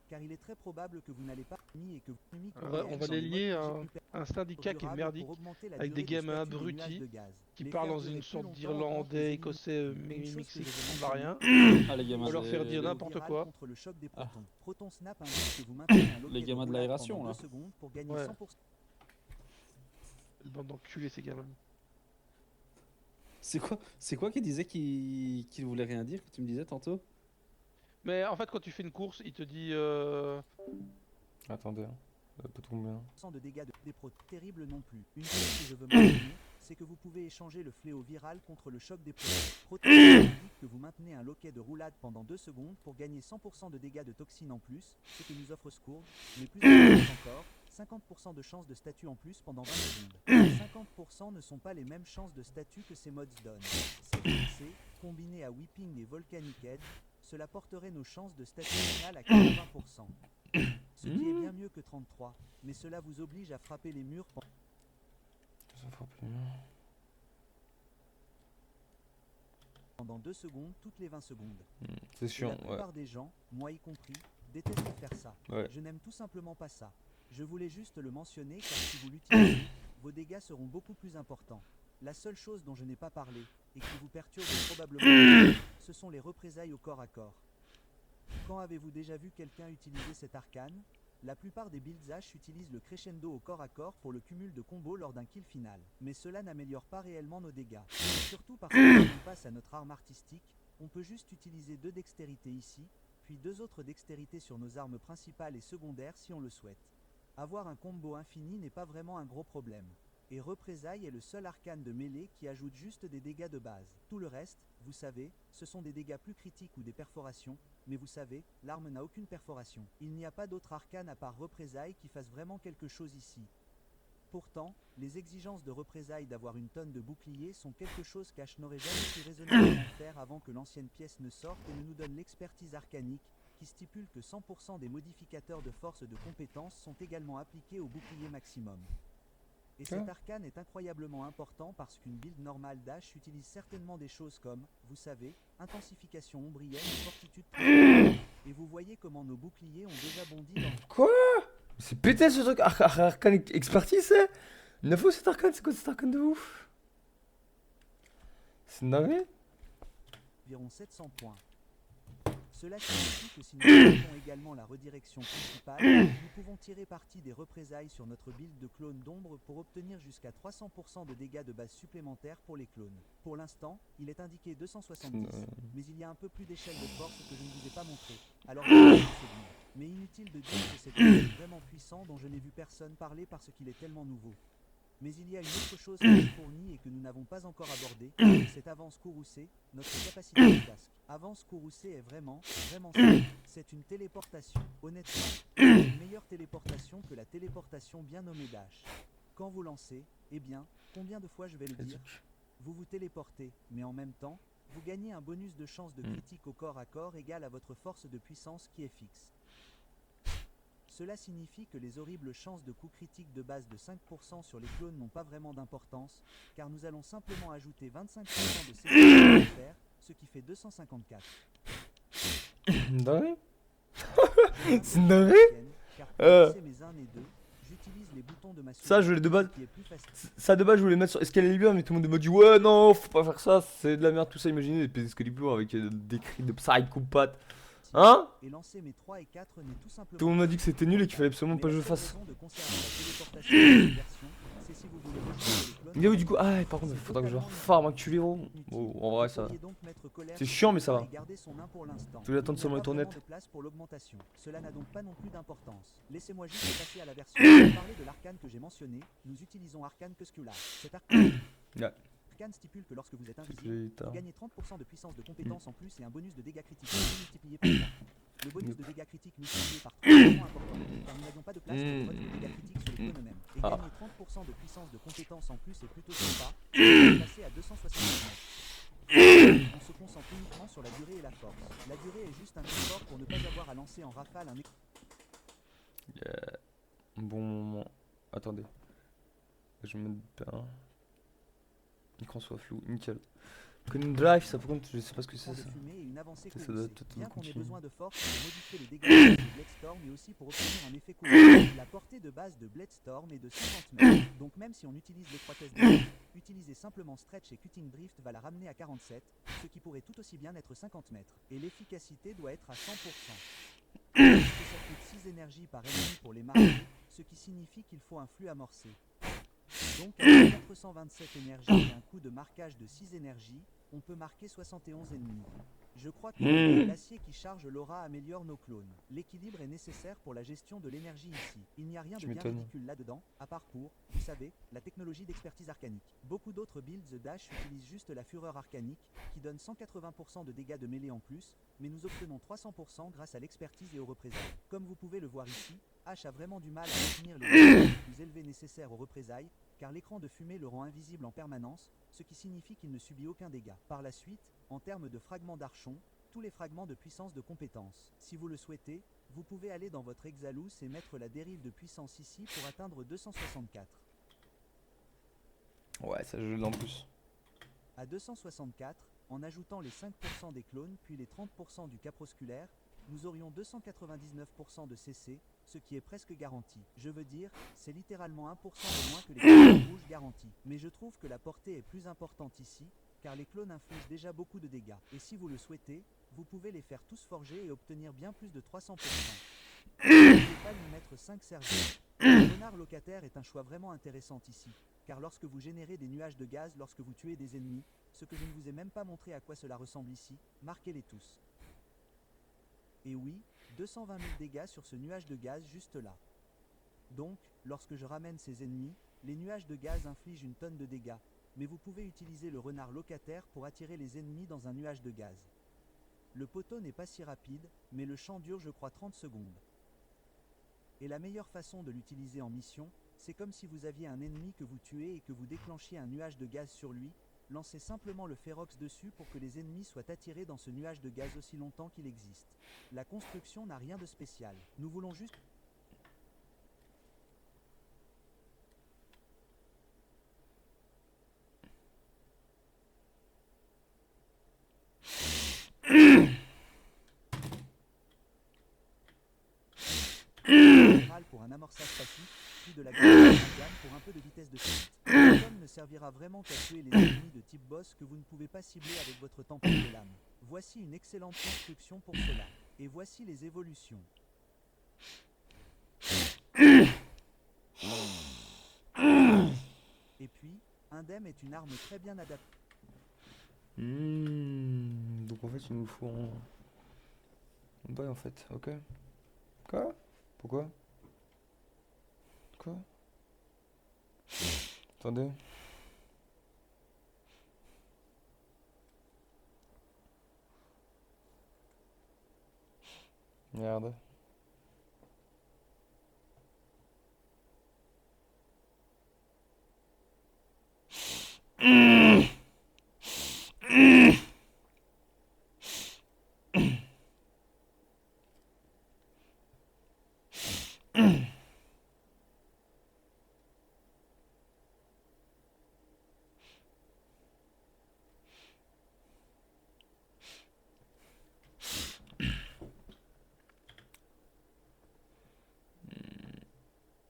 Car il est très probable que vous n'allez pas et que vous
On va les lier à un syndicat qui est merdique, avec des gamins abrutis qui parlent dans une sorte d'irlandais, écossais, mixé qui ressemble à rien.
Ah, les gamins
On va leur faire
de-
dire n'importe quoi.
Contre le choc des
Ah.
protons. Proton Snap indique que vous maintenez un loquet
Les gamins de
roulade
l'aération,
pendant
là.
2 secondes pour gagner
Ouais.
100%.
Une bande d'enculés ces gamins.
C'est quoi qui disait qu'il voulait rien dire que tu me disais tantôt?
Mais en fait, quand tu fais une course, il te dit
Attendez, hein. Ça peut tomber. Hein.
De dégâts des protes terribles non plus. Une chose que je veux mentionner, c'est que vous pouvez échanger le fléau viral contre le choc des protons. Proton indique que vous maintenez un loquet de roulade pendant 2 secondes pour gagner 100% de dégâts de toxines en plus, ce que nous offre Scourge, mais plus important encore, 50% de chances de statut en plus pendant 20 secondes. 50% ne sont pas les mêmes chances de statut que ces mods donnent. C'est fixé, combiné à Whipping et Volcanic Edge, cela porterait nos chances de statut final à 80%. Ce qui est bien mieux que 33, mais cela vous oblige à frapper les murs
Ça fera plus.
pendant 2 secondes toutes les 20 secondes.
C'est
Et
chiant,
la
ouais.
plupart des gens, moi y compris, détestent faire ça.
Ouais.
Je n'aime tout simplement pas ça. Je voulais juste le mentionner car si vous l'utilisez, vos dégâts seront beaucoup plus importants. La seule chose dont je n'ai pas parlé, et qui vous perturbe probablement, ce sont les représailles au corps à corps. Quand avez-vous déjà vu quelqu'un utiliser cet arcane? La plupart des builds H utilisent le crescendo au corps à corps pour le cumul de combos lors d'un kill final. Mais cela n'améliore pas réellement nos dégâts. Surtout parce que quand on passe à notre arme artistique, on peut juste utiliser 2 dextérités ici, puis 2 autres dextérités sur nos armes principales et secondaires si on le souhaite. Avoir un combo infini n'est pas vraiment un gros problème. Et Représailles est le seul arcane de mêlée qui ajoute juste des dégâts de base. Tout le reste, vous savez, ce sont des dégâts plus critiques ou des perforations, mais vous savez, l'arme n'a aucune perforation. Il n'y a pas d'autre arcane à part Représailles qui fasse vraiment quelque chose ici. Pourtant, les exigences de Représailles d'avoir une tonne de boucliers sont quelque chose qu'Ash n'aurait jamais pu raisonnablement faire avant que l'ancienne pièce ne sorte et ne nous donne l'expertise arcanique, qui stipule que 100% des modificateurs de force de compétence sont également appliqués au bouclier maximum. Et cet arcane est incroyablement important parce qu'une build normale d'Ash utilise certainement des choses comme, vous savez, intensification ombrienne et fortitude primaire. Et vous voyez comment nos boucliers ont déjà bondi dans...
Quoi? C'est pété ce truc, arcane expertise, c'est? Il faut cet arcane, c'est quoi cet arcane de ouf? C'est navré?
environ 700 points. Cela signifie que si nous avons également la redirection principale, nous pouvons tirer parti des représailles sur notre build de clones d'ombre pour obtenir jusqu'à 300% de dégâts de base supplémentaires pour les clones. Pour l'instant, il est indiqué 270, mais il y a un peu plus d'échelle de force que je ne vous ai pas montré. Alors, mais inutile de dire que c'est un build vraiment puissant dont je n'ai vu personne parler parce qu'il est tellement nouveau. Mais il y a une autre chose qui est fournie et que nous n'avons pas encore abordée, c'est Avance Courroucée, notre capacité de casque. Avance Courroucée est vraiment simple. C'est une téléportation. Honnêtement, c'est une meilleure téléportation que la téléportation bien nommée Dash. Quand vous lancez, eh bien, combien de fois je vais le dire, vous vous téléportez, mais en même temps, vous gagnez un bonus de chance de critique au corps à corps égal à votre force de puissance qui est fixe. Cela signifie que les horribles chances de coup critique de base de 5% sur les clones n'ont pas vraiment d'importance, car nous allons simplement ajouter 25% de CP supplémentaires, ce qui fait 254.
Dingue. C'est dingue.
Car pour lancer mes 1 et 2, j'utilise les boutons de ma souris,
Ça, je voulais de base.
qui est plus facile.
Ça de base, je voulais mettre sur Excalibur, mais tout le monde m'a dit ouais, non, faut pas faire ça, c'est de la merde, tout ça. Imaginez les pièces Excalibur avec des cris de psychopath. Hein?
Et lancer mes 3 et 4 n'est tout simplement
Tout le monde m'a dit que c'était nul et qu'il fallait absolument
Mais
pas que je
la
le
seule
fasse.
raison de conserver la téléportation dans cette version, c'est si vous voulez rejoindre les clones.
Mais oui, du coup, ah, par contre, il faudra que je farm enculé, gros. Bon, en vrai, ça.
Vous pourriez donc mettre colère
C'est
sur
chiant, mais ça
celui-là
va.
et garder son nain pour l'instant.
Je vais attendre
Il n'y a
seulement les
pas
tournettes.
vraiment de place pour l'augmentation. Cela n'a donc pas non plus d'importance. Laissez-moi juste passer à la version. Pour parler de l'arcane que j'ai mentionné, nous utilisons Arcane Cuscular. Cet arcane stipule que lorsque vous êtes invisible, vous gagnez 30% de puissance de compétence en plus et un bonus de dégâts critiques multiplié par 3. Le bonus de dégâts critiques multiplié par 3 est vraiment important, car nous n'avions pas de place pour le vote de dégâts critiques Economem. Et
Ah.
gagner 30% de puissance de compétence en plus est plutôt sympa. Passer à 279. On se concentre uniquement sur la durée et la force. La durée est juste un effort pour ne pas avoir à lancer en rafale un
Yeah. Bon moment. Attendez. Je me mets bien. L'écran soit flou, nickel. Cone Drive, ça par contre, je sais pas ce que c'est
écran de
ça.
fumée et une avancée
Ça doit
courroucée.
être
Bien qu'on ait
continu.
besoin de force pour modifier les dégâts de Bladestorm, mais aussi pour obtenir un effet courroucé. La portée de base de Bladestorm est de 50 mètres. Donc même si on utilise l'étroitesse de drift, utiliser simplement Stretch et Cutting Drift va la ramener à 47, ce qui pourrait tout aussi bien être 50 mètres. Et l'efficacité doit être à 100%. Ça coûte 6 énergies par ennemi pour les marquer, ce qui signifie qu'il faut un flux amorcé. Donc avec 427 énergies et un coût de marquage de 6 énergies, on peut marquer 71 ennemis. Je crois que l'acier qui charge l'aura améliore nos clones. L'équilibre est nécessaire pour la gestion de l'énergie ici. Il n'y a rien de bien ridicule là-dedans, à part pour, vous savez, la technologie d'expertise arcanique. Beaucoup d'autres builds The Dash utilisent juste la fureur arcanique, qui donne 180% de dégâts de mêlée en plus, mais nous obtenons 300% grâce à l'expertise et aux représailles. Comme vous pouvez le voir ici, Ash a vraiment du mal à obtenir les dégâts les plus élevés nécessaires aux représailles, car l'écran de fumée le rend invisible en permanence, ce qui signifie qu'il ne subit aucun dégât. Par la suite, en termes de fragments d'archon, tous les fragments de puissance de compétence. Si vous le souhaitez, vous pouvez aller dans votre Exalus et mettre la dérive de puissance ici pour atteindre 264.
Ouais, ça je l'ai en plus.
À 264, en ajoutant les 5% des clones puis les 30% du caprosculaire, nous aurions 299% de CC, ce qui est presque garanti. Je veux dire, c'est littéralement 1% de moins que les clones rouges garantis. Mais je trouve que la portée est plus importante ici, car les clones infligent déjà beaucoup de dégâts. Et si vous le souhaitez, vous pouvez les faire tous forger et obtenir bien plus de 300%. Vous ne pouvez pas lui mettre 5 sergents. Le renard locataire est un choix vraiment intéressant ici, car lorsque vous générez des nuages de gaz lorsque vous tuez des ennemis, ce que je ne vous ai même pas montré à quoi cela ressemble ici, marquez-les tous. Et oui, 220 000 dégâts sur ce nuage de gaz juste là. Donc, lorsque je ramène ces ennemis, les nuages de gaz infligent une tonne de dégâts, mais vous pouvez utiliser le renard locataire pour attirer les ennemis dans un nuage de gaz. Le poteau n'est pas si rapide, mais le champ dure je crois 30 secondes. Et la meilleure façon de l'utiliser en mission, c'est comme si vous aviez un ennemi que vous tuez et que vous déclenchiez un nuage de gaz sur lui, lancez simplement le Ferox dessus pour que les ennemis soient attirés dans ce nuage de gaz aussi longtemps qu'il existe. La construction n'a rien de spécial, nous voulons juste... pour un amorçage passif, puis de la gamme pour un peu de vitesse de chute. L'homme ne servira vraiment qu'à tuer les ennemis de type boss que vous ne pouvez pas cibler avec votre tempête de lame. Voici une excellente construction pour cela. Et voici les évolutions. Et puis, Indem est une arme très bien adaptée.
Donc en fait il nous faut un bail en fait, ok. Quoi? Pourquoi? Quoi? Attendez. Merde.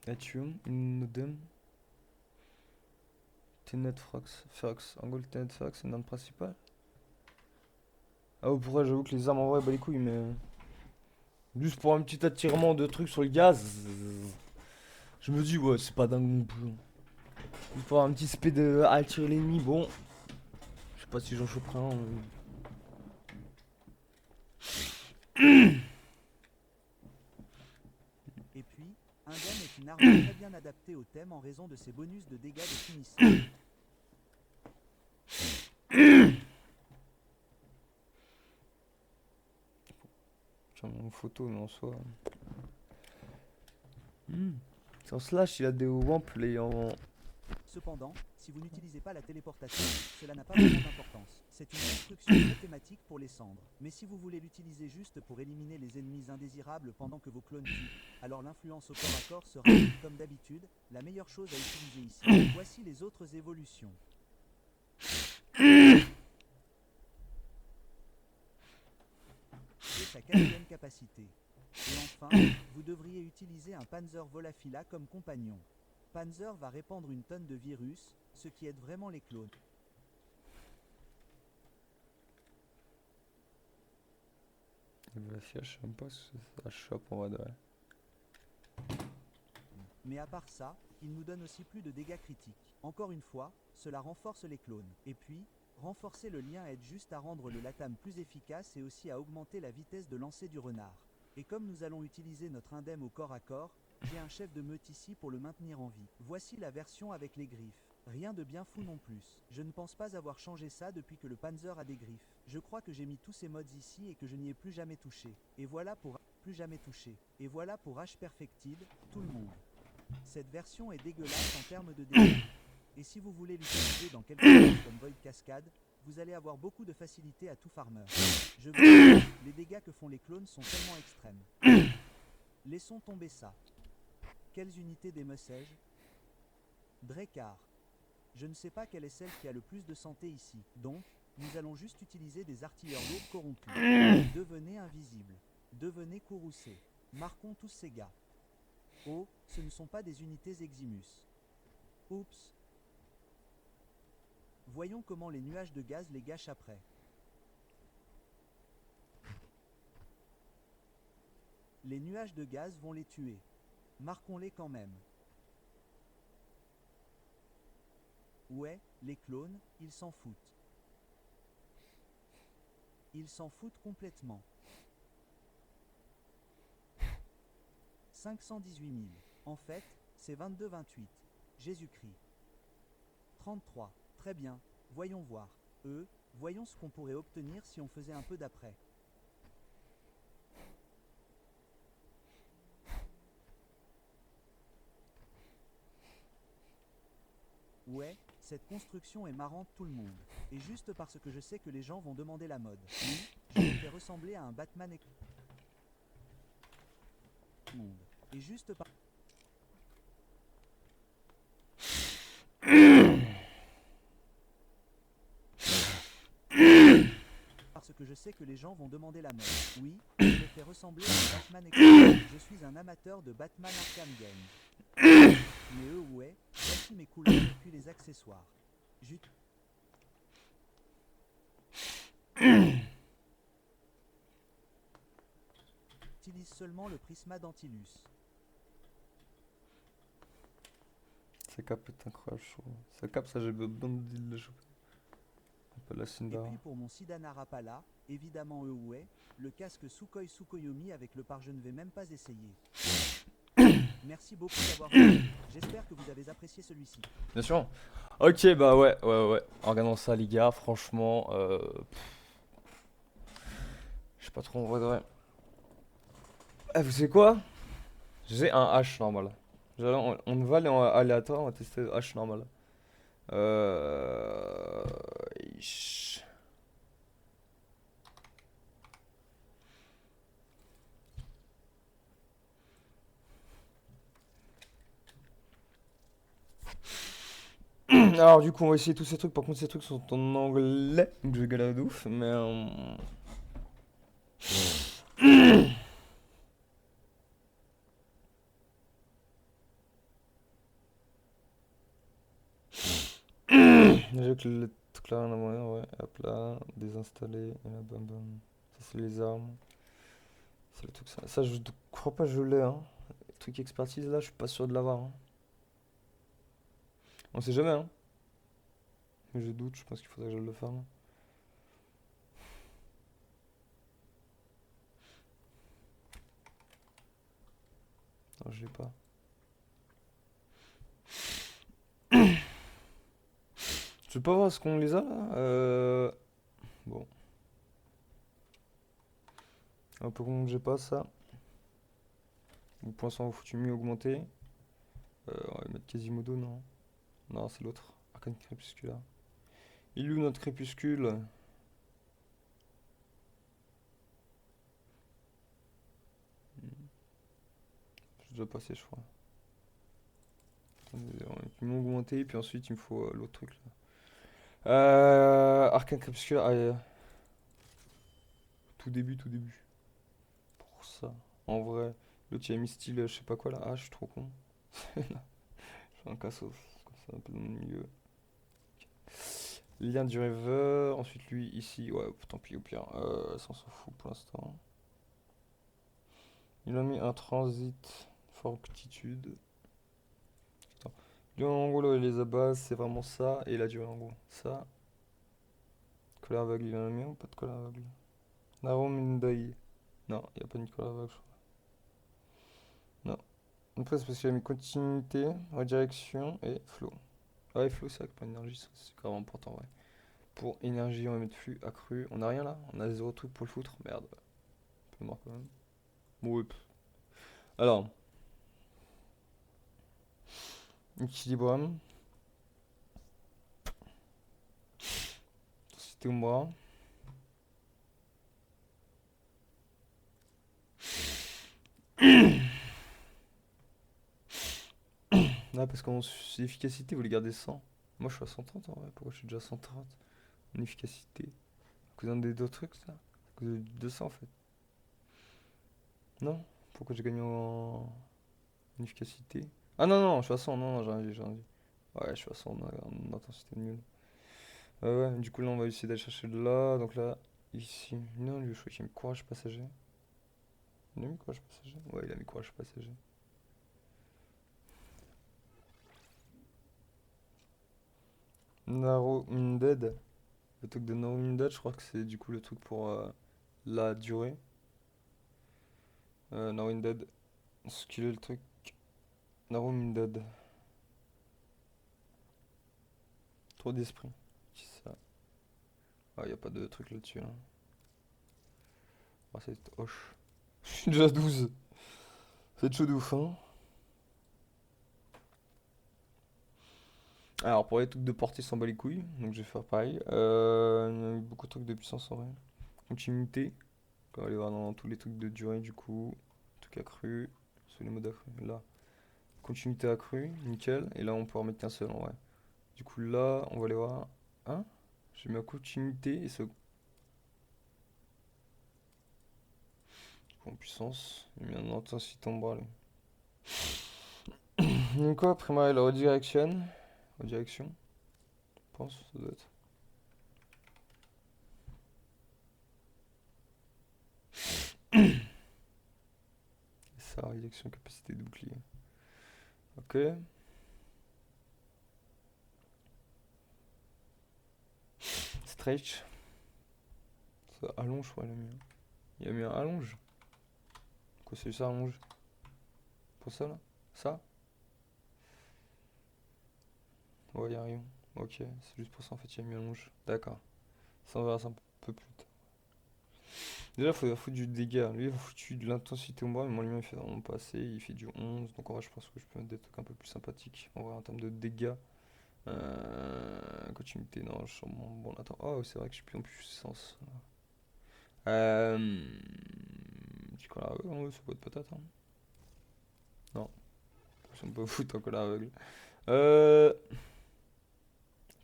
Atium, Nodem. Tenet Fox, en gros le Tenet Fox c'est une arme principale. Ah oh, pourquoi j'avoue que les armes en vrai bah les couilles mais... Juste pour un petit attirement de trucs sur le gaz. Je me dis ouais c'est pas dingue non plus. Juste pour avoir un petit spé de attirer l'ennemi, bon. Je sais pas si j'en choperai un.
Et puis, Indem est une arme très bien adaptée au thème en raison de ses bonus de dégâts de finissant.
J'ai mon photo mais en soi... C'est en slash, il a des Wamplay en.
Cependant, si vous n'utilisez pas la téléportation, cela n'a pas vraiment d'importance. C'est une construction mathématique pour les cendres. Mais si vous voulez l'utiliser juste pour éliminer les ennemis indésirables pendant que vos clones tuent, alors l'influence au corps à corps sera, comme d'habitude, la meilleure chose à utiliser ici. Voici les autres évolutions. Et sa quatrième capacité. Et enfin, vous devriez utiliser un Panzer Volafila comme compagnon. Panzer va répandre une tonne de virus, ce qui aide vraiment les clones.
La fiche, je sais même pas si ça chope en vrai de vrai.
Mais à part ça, il nous donne aussi plus de dégâts critiques. Encore une fois, cela renforce les clones. Et puis, renforcer le lien aide juste à rendre le LATAM plus efficace et aussi à augmenter la vitesse de lancer du renard. Et comme nous allons utiliser notre indem au corps à corps, j'ai un chef de meute ici pour le maintenir en vie. Voici la version avec les griffes. Rien de bien fou non plus. Je ne pense pas avoir changé ça depuis que le Panzer a des griffes. Je crois que j'ai mis tous ces mods ici et que je n'y ai plus jamais touché. Et voilà pour plus jamais touché. Et voilà pour H Perfected, tout le monde. Cette version est dégueulasse en termes de dégâts. Et si vous voulez l'utiliser dans quelque chose comme Void Cascade, vous allez avoir beaucoup de facilité à tout farmer. Je vous dis, les dégâts que font les clones sont tellement extrêmes. Laissons tomber ça. Quelles unités d'émeussage? Drekar. Je ne sais pas quelle est celle qui a le plus de santé ici. Donc, nous allons juste utiliser des artilleurs lourds corrompus. Devenez invisible. Devenez courroucé. Marquons tous ces gars. Oh, ce ne sont pas des unités Eximus. Oups. Voyons comment les nuages de gaz les gâchent après. Les nuages de gaz vont les tuer. Marquons-les quand même. Ouais, les clones, ils s'en foutent. Ils s'en foutent complètement. 518 000. En fait, c'est 22-28. Jésus-Christ. 33. Très bien. Voyons voir. Voyons ce qu'on pourrait obtenir si on faisait un peu d'après. Ouais, cette construction est marrante tout le monde. Et juste parce que je sais que les gens vont demander la mode. Oui, je le fais ressembler à un Batman monde. Et juste par... Parce que je sais que les gens vont demander la mode. Oui, je le fais ressembler à un Batman Je suis un amateur de Batman Arkham Game. Mais ouais, voici mes couleurs et puis les accessoires. Utilise seulement le prisma d'Antilus.
Sa cap est incroyable, je trouve. Sa cap, ça j'ai besoin de le choper. Un peu la
Et
Sindara.
puis pour mon Sidana Rapala, évidemment ouais, le casque Sukhoi Sukhoyomi avec le pare je ne vais même pas essayer. Merci beaucoup d'avoir regardé. J'espère que vous avez apprécié celui-ci.
Bien sûr. Ok, bah ouais. Regardons ça, les gars, franchement. Je sais pas trop en vrai de vrai. Eh, vous savez quoi? J'ai un H normal. On va aller en aléatoire, on va tester le H normal. Ish. Alors du coup on va essayer tous ces trucs, par contre ces trucs sont en anglais, donc je vais galérer de ouf, mais déjà que le truc là en avant, ouais, hop là, désinstaller, et là bam bam, ça c'est les armes, c'est le truc ça je crois pas que je l'ai hein, le truc expertise là je suis pas sûr de l'avoir hein. On sait jamais hein, mais je doute, je pense qu'il faudrait que je le farme. Non, je l'ai pas. Je peux pas voir ce qu'on les a là. Bon. Un peu comme j'ai pas ça. Ou point sans foutu mieux augmenté. On va mettre Quasimodo, non? Non, c'est l'autre. Arcane Crépusculaire. Il est où notre crépuscule? Je dois passer, je crois. Attendez, ils m'ont augmenté, puis ensuite il me faut l'autre truc là. Arcane Crépusculaire, allez. Tout début, tout début. Pour ça. En vrai, l'autre il a mis style, je sais pas quoi là. Ah, je suis trop con. Je fais un cassos. Comme ça, un peu dans le milieu. Lien du rêveur. Ensuite, lui ici. Ouais, tant pis, au pire. Ça, on s'en fout pour l'instant. Il a mis un transit. Fortitude. Attends. Lui, en gros, là, les abats, c'est vraiment ça. Et la durée, en gros. Ça. Colère aveugle, il en a mis ou pas de colère aveugle? Naro Mindai. Non, il n'y a pas de colère aveugle, je crois. Non. Après, c'est parce qu'il a mis continuité, redirection et flow. Ouais, flow, c'est vrai que pour énergie, c'est grave important, ouais. Pour énergie, on va mettre flux accru. On a rien là? On a zéro truc pour le foutre? Merde. Un peu mort quand même. Bon, ouais. Alors. Équilibrium. C'était Umbra. Ah, parce qu'en efficacité, vous les gardez 100. Moi, je suis à 130 en vrai. Pourquoi je suis déjà à 130 en efficacité? À cause d'un des deux trucs, ça? À cause de 200 en fait. Non? Pourquoi j'ai gagné en efficacité? Ah non, non, je suis à 100. Non, non, j'ai rien dit, j'ai rien dit. Ouais, je suis à 100 en intensité de nul. Ouais, du coup, là, on va essayer d'aller chercher de là. Donc là, ici. Non, lui, je crois qu'il a mis courage passager. Il a mis courage passager? Ouais, il a mis courage passager. Narrow Minded. Le truc de Narrow Minded, je crois que c'est du coup le truc pour la durée. Narrow Minded. Ce qu'il est le truc. Narrow Minded. Trop d'esprit. C'est ça. Ah, y a pas de truc là-dessus. Hein. Ah, c'est hoche. Je suis déjà 12. C'est chaud de ouf, hein. Alors, pour les trucs de portée, s'en bat les couilles. Donc, je vais faire pareil. Il y a eu beaucoup de trucs de puissance en vrai. Continuité. On va aller voir dans tous les trucs de durée, du coup. Truc accru. Sur les modes accru. Là. Continuité accrue. Nickel. Et là, on peut en mettre qu'un seul en vrai. Du coup, là, on va aller voir. Hein? J'ai mis en continuité et ce. En puissance. J'ai mis en intensité ombrale. Donc, quoi, primaire, la redirection. Redirection. Je pense, ça doit être. Ça, réaction, capacité de bouclier. Ok. Stretch. Ça allonge, je crois, il a mis. Il a mis un allonge. Quoi, c'est ça, allonge? Pour ça, là? Ça? Ouais, y'a rien. Ok, c'est juste pour ça, en fait, il a mis allonge. D'accord. Ça, on verra ça un peu plus tard. Déjà, il faut foutre du dégât. Lui, il faut foutre de l'intensité au bras, mais moi, lui, il fait vraiment pas assez. Il fait du 11. Donc, en vrai, je pense que je peux mettre des trucs un peu plus sympathiques. En vrai, en termes de dégâts. Continuité, non, je suis sûrement. Bon, attends. Oh, c'est vrai que je suis plus en puissance. Petit colère aveugle, ouais, ça peut être peut-être. Hein. Non. Je me pas foutre en colère aveugle.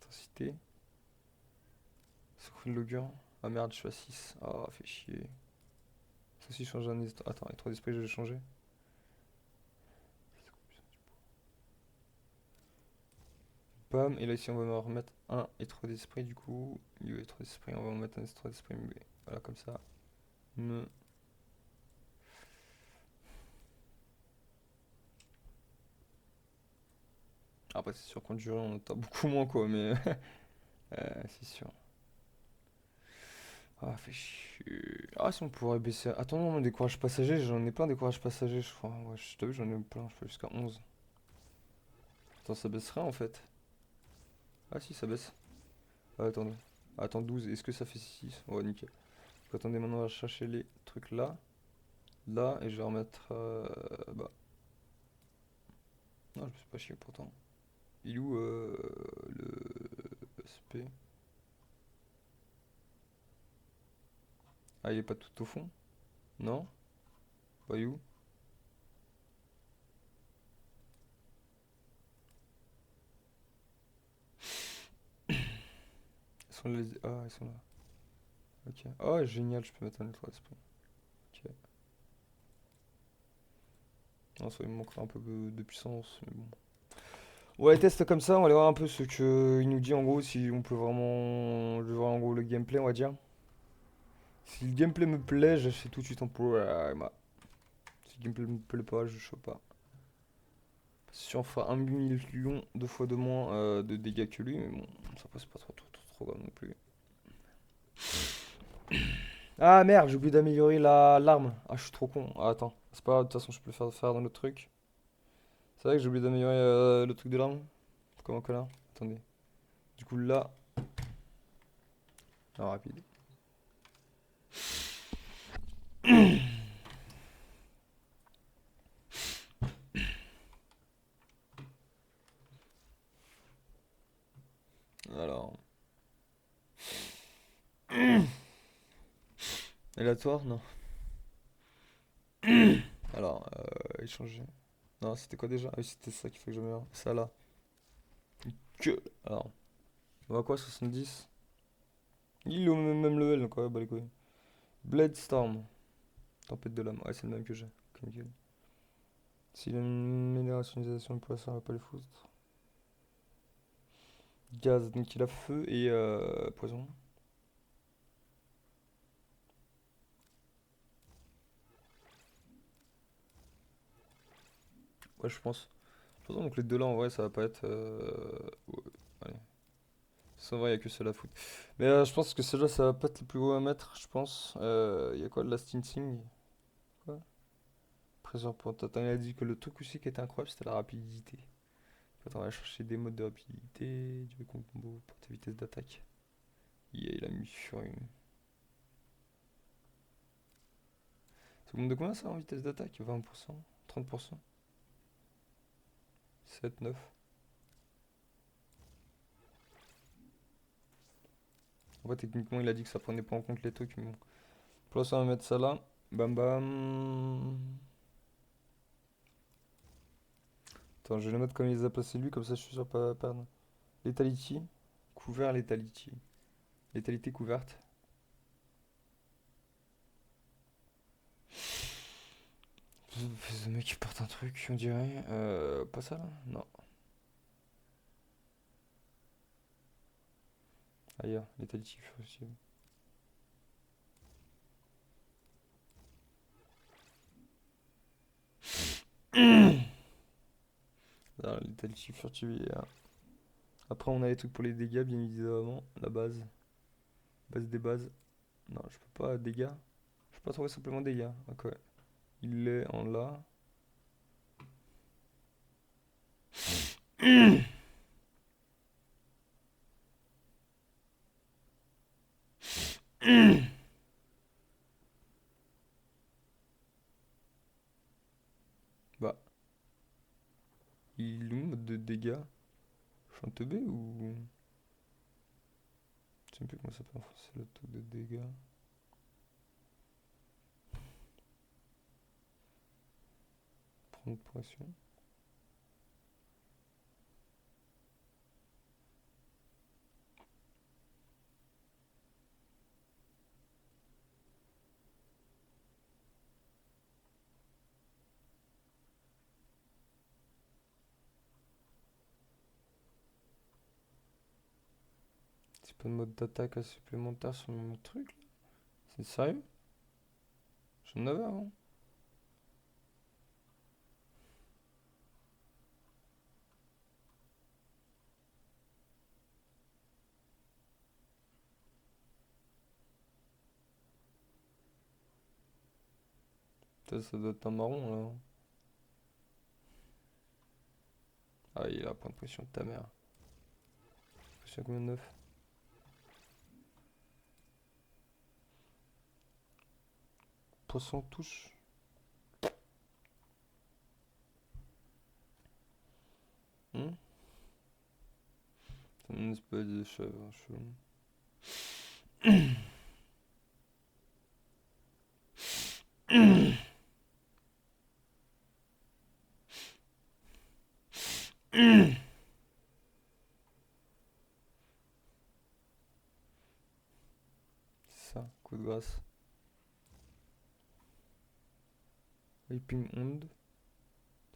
Intensité. Secret de l'augure. Ah merde, je suis à 6. Ah, fait chier. Ça aussi, je change un. Attends, les 3 esprits, je vais changer. Bam, et là ici on va me remettre 1 et 3 d'esprit du coup. Il y a 3 d'esprit, on va en mettre un et 3 d'esprit. Voilà, comme ça. Me. Après, c'est sûr qu'en durée, on entend beaucoup moins quoi, mais. C'est sûr. Ah, fait chier. Ah, si on pourrait baisser. Attends, non, des courages passagers, j'en ai plein des courages passagers, je crois. Ouais, je t'ai vu, j'en ai plein, je peux jusqu'à 11. Attends, ça baisserait en fait. Ah, si, ça baisse. Ah, attendez. Attends, 12, est-ce que ça fait 6? Ouais, nickel. Donc, attendez, maintenant on va chercher les trucs là. Là, et je vais remettre. Bah. Non, je me suis pas chié pourtant. Il est où le SP? Ah, il est pas tout au fond? Non? Bah, il est où? Ah, ils sont là. Ok. Oh, génial, je peux mettre un autre SP. Ok. Non, ça il me manquera un peu de puissance, mais bon. Ouais, test comme ça, on va aller voir un peu ce que il nous dit en gros, si on peut vraiment. Je vais voir en gros le gameplay, on va dire. Si le gameplay me plaît, j'achète tout de suite en Prime. Si le gameplay me plaît pas, je chope pas. Si on fera 1 million de fois de moins de dégâts que lui, mais bon, ça passe pas trop grave non plus. Ah merde, j'ai oublié d'améliorer l'arme. Ah, je suis trop con. Ah, attends, c'est pas grave, de toute façon, je peux le faire dans l'autre truc. C'est vrai que j'ai oublié d'améliorer le truc de l'arme. Comme un connard. Attendez. Du coup, là. Non, rapide. Alors. Aléatoire, non. Alors, échanger. Non, c'était quoi déjà? Ah oui, c'était ça qu'il faut que j'améliore. Ça là. Que. Alors. On va quoi, 70? Il est au même level, donc ouais, bah les couilles. Blade Storm. Tempête de l'âme. Ouais, c'est le même que j'ai. Ok, nickel. S'il a une meilleure rationalisation de poisson, on va pas les foutre. Gaz, donc il a feu et poison. Ouais, je pense. De toute façon, donc les deux là, en vrai, ça va pas être. Ouais, allez. Ça va, il y a que celle à foutre. Mais je pense que celle-là, ça va pas être le plus gros à mettre, je pense. Il y a quoi de la Stinsing? Quoi? Présent pour Attends, il a dit que le truc aussi qui était incroyable, c'était la rapidité. Attends, on va chercher des modes de rapidité, du combo pour ta vitesse d'attaque. Il a mis Fury. Ça monte de combien ça en vitesse d'attaque? 20%? 30%? 7, 9. En fait, techniquement, il a dit que ça prenait pas en compte les trucs, mais bon. Pour l'instant, on va mettre ça là. Bam bam. Attends, je vais le mettre comme il les a placés lui, comme ça je suis sûr de pas perdre. Lethality. Couvert Lethality. Létalité couverte. Fils de mec qui porte un truc, on dirait. Pas ça là? Non. Ailleurs, Lethality aussi. Alors, Lethality furtive. Après, on a les trucs pour les dégâts, bien évidemment. La base. Base des bases. Non, je peux pas. Dégâts. Je peux pas trouver simplement dégâts. Ok. Il est en là. Bah. Il est où mode de dégâts? Je suis un teubé ou. Je sais plus comment ça s'appelle en français le truc de dégâts. Prendre pression. C'est pas de mode d'attaque supplémentaire sur mon truc là? C'est sérieux? J'en avais avant. Ça doit être un marron là. Ah, il a point de pression de ta mère. Pression combien de 9? Poisson touche. C'est une espèce de chèvre chelou. Ça, coup de grâce. Weeping Hound.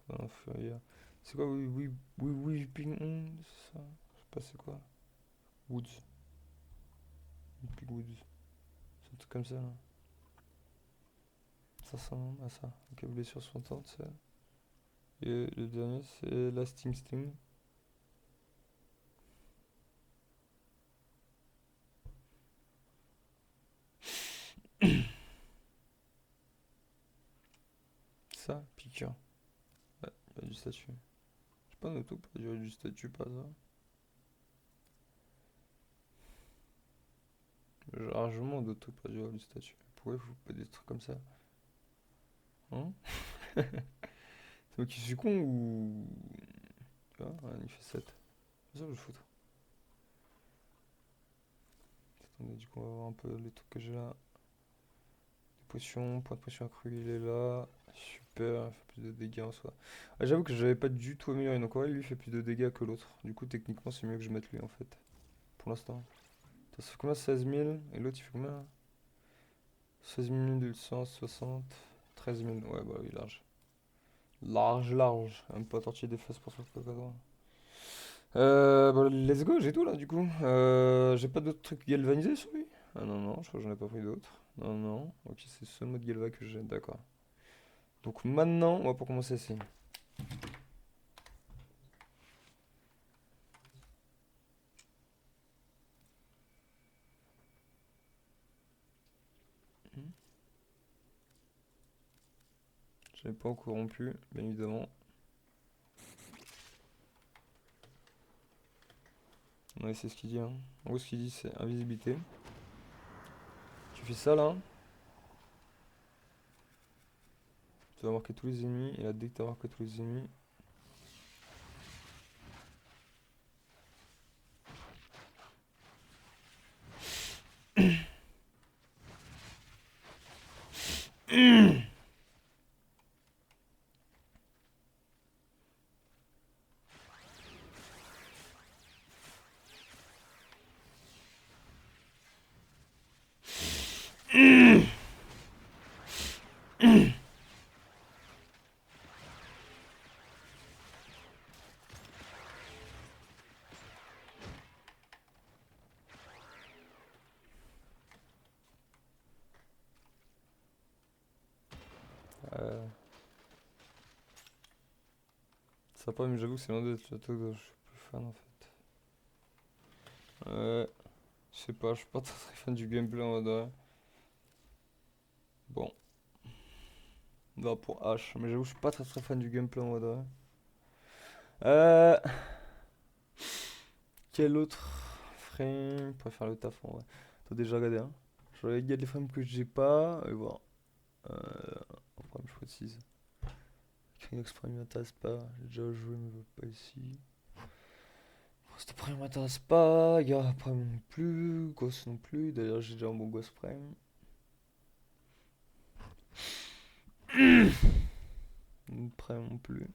Voilà, Furia. C'est quoi Weeping Hound? Ça? Je sais pas c'est quoi. Woods. Weeping Woods. C'est un truc comme ça là. Ça ressemble à ça. Ok, blessure 60, c'est. Et le dernier c'est Lasting Sting. Ça, piqûre. Ouais, il y a du statut. J'ai pas d'auto pour dire du statut, pas ça. J'ai largement d'auto pour dire du statut. Pourquoi il faut pas des trucs comme ça? Hein? C'est moi qui suis con ou. Tu vois, ouais, il fait 7. C'est ça que je foutre. Attendez, du coup, on va voir un peu les trucs que j'ai là. Des potions, point de pression accru, il est là. Super, il fait plus de dégâts en soi. Ah, j'avoue que j'avais pas du tout amélioré, donc ouais, lui il fait plus de dégâts que l'autre. Du coup, techniquement, c'est mieux que je mette lui en fait. Pour l'instant. Ça fait combien? 16 000. Et l'autre il fait combien là? 16 260. 13 000. Ouais, bah oui, large. Large. Un peu tortiller des fesses pour ce cadeau. Bah, let's go, j'ai tout là du coup. J'ai pas d'autres trucs galvanisés sur lui? Ah non, non, je crois que j'en ai pas pris d'autres. Non, non. Ok, c'est ce mode galva que j'ai, d'accord. Donc maintenant, on va pour commencer ici. Je l'ai pas corrompu, bien évidemment. Ouais, c'est ce qu'il dit. Hein. En gros, ce qu'il dit, c'est invisibilité. Tu fais ça là. Tu vas marquer tous les ennemis. Et là, dès que tu as marqué tous les ennemis. Euh... Sympa, mais j'avoue que c'est l'un des châteaux que je suis plus fan en fait. Je sais pas, je suis pas très fan du gameplay en mode. Bon, on va pour H, mais j'avoue que je suis pas très fan du gameplay en mode. Euh... Quel autre frame pourrait faire le taf en vrai? T'as déjà regardé, hein? Je regarde les frames que j'ai pas, et voir. En prime, je précise. Crinox Prime m'intéresse pas, j'ai déjà joué, mais pas ici. Cette Prime m'intéresse pas, Gara Prime non plus, Ghost non plus, d'ailleurs j'ai déjà un bon Ghost Prime. Prime non plus.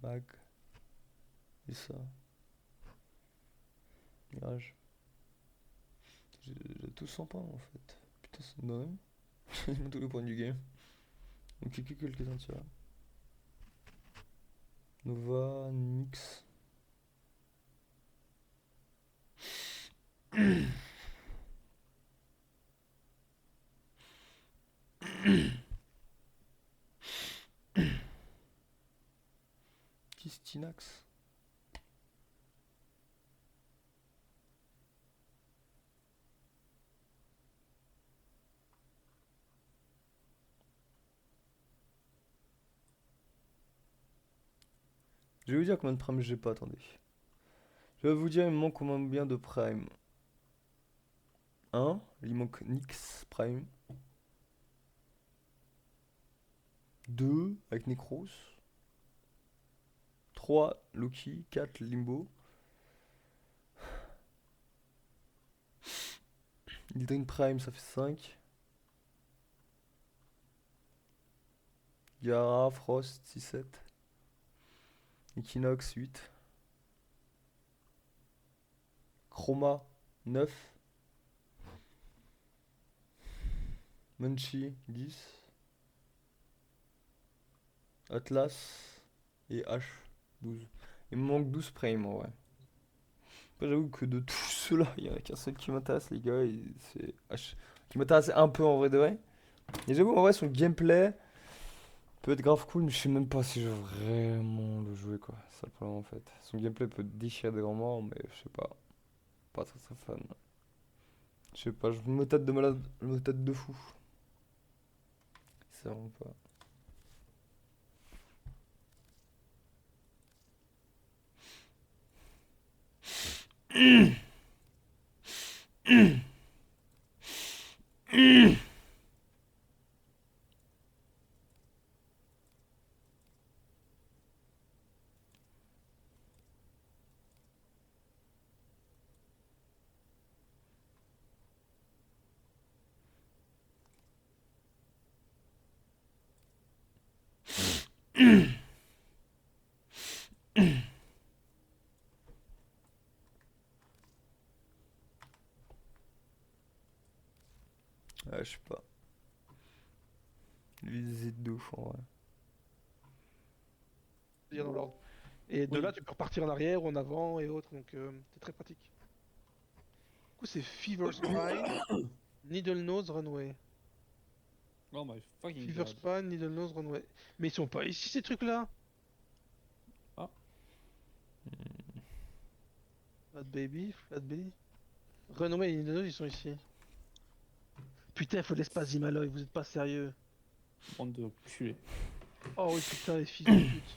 Mag. Et ça. Mirage. J'ai tout sans pas en fait. Putain, c'est dingue. J'ai tous les points du game. Donc, il y a que quelques-uns de ceux-là. Nova, Nyx. Kistinax. Je vais vous dire combien de prime j'ai pas, attendez. Je vais vous dire il me manque combien de prime. 1. Il manque Nyx Prime. 2 avec Necros. 3 Loki. 4 Limbo. Lydrain Prime, ça fait 5. Gara, Frost, 6-7. Equinox, 8. Chroma, 9. Munchie, 10. Atlas et H, 12. Il me manque 12 Prime en vrai. Après, j'avoue que de tous ceux-là, il n'y en a qu'un seul qui m'intéresse, les gars, et c'est H. Qui m'intéresse un peu en vrai de vrai. Et j'avoue, en vrai, son gameplay peut être grave cool, mais je sais même pas si je veux vraiment le jouer, quoi. C'est ça le problème en fait. Son gameplay peut déchirer des grands morts, mais je sais pas. Pas très très fan. Je sais pas, je me tâte de malade, je me tâte de fou. C'est vraiment pas. Ouais, je sais pas. Lui, il hésite de ouf en vrai.
Dire dans l'ordre. Et de
Oui.
là, tu peux repartir en arrière ou en avant et autres, donc c'est très pratique. Du coup, c'est Fever Spine, Needle Nose, Runway.
Oh my fucking
Fever
god.
Spine, Needle Nose, Runway. Mais ils sont pas ici ces trucs-là.
Ah.
Flat Baby, Flat Belly. Runway et Needle Nose, ils sont ici. Putain, faut de l'espace Himaloy, vous êtes pas sérieux.
Bande de culés.
Oh oui, putain, les fils de pute.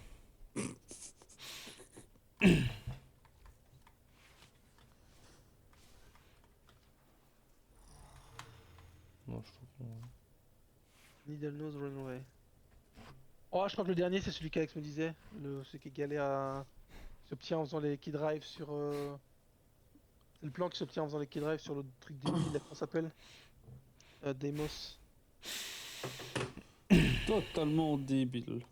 Non, je trouve qu'on.
Needle Nose, Runway. Oh, je crois que le dernier, c'est celui qu'Alex me disait. Celui qui est galère à. Qui s'obtient en faisant les key drives sur. C'est le plan qui s'obtient en faisant les key drives sur le truc débile, là, comment ça s'appelle Deimos.
Totalement débile.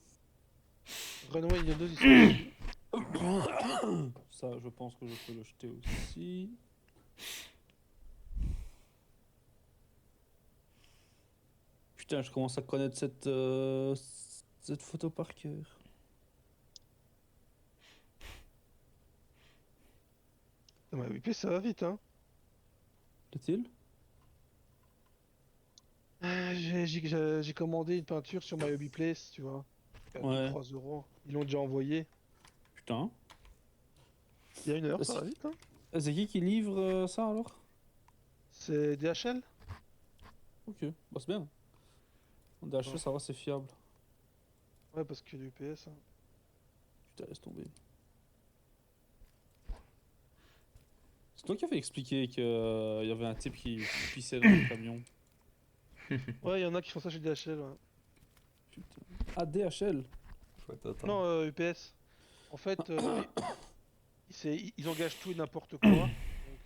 Runway et Needle Nose, ils sont ici.
Ça, je pense que je peux le jeter aussi. Putain, je commence à connaître cette photo par cœur.
Ça m'a whippé, ça va vite, hein.
Est-il?
J'ai commandé une peinture sur My Hobby Place, tu vois.
Ouais.
3 euros. Ils l'ont déjà envoyé.
Putain.
Il y a 1 heure, ça
C'est-
va vite, hein.
C'est qui livre ça alors?
C'est DHL.
Ok, bah c'est bien. DHL,
Ouais.
ça va, c'est fiable.
Ouais, parce que l'UPS. Hein.
Putain, laisse tomber. C'est toi qui avais expliqué qu'il y avait un type qui pissait dans le camion.
Ouais, il y en a qui font ça chez DHL. Ouais.
Putain. Ah, DHL.
Faut attendre.
Non, UPS. En fait, ils engagent tout et n'importe quoi. Donc,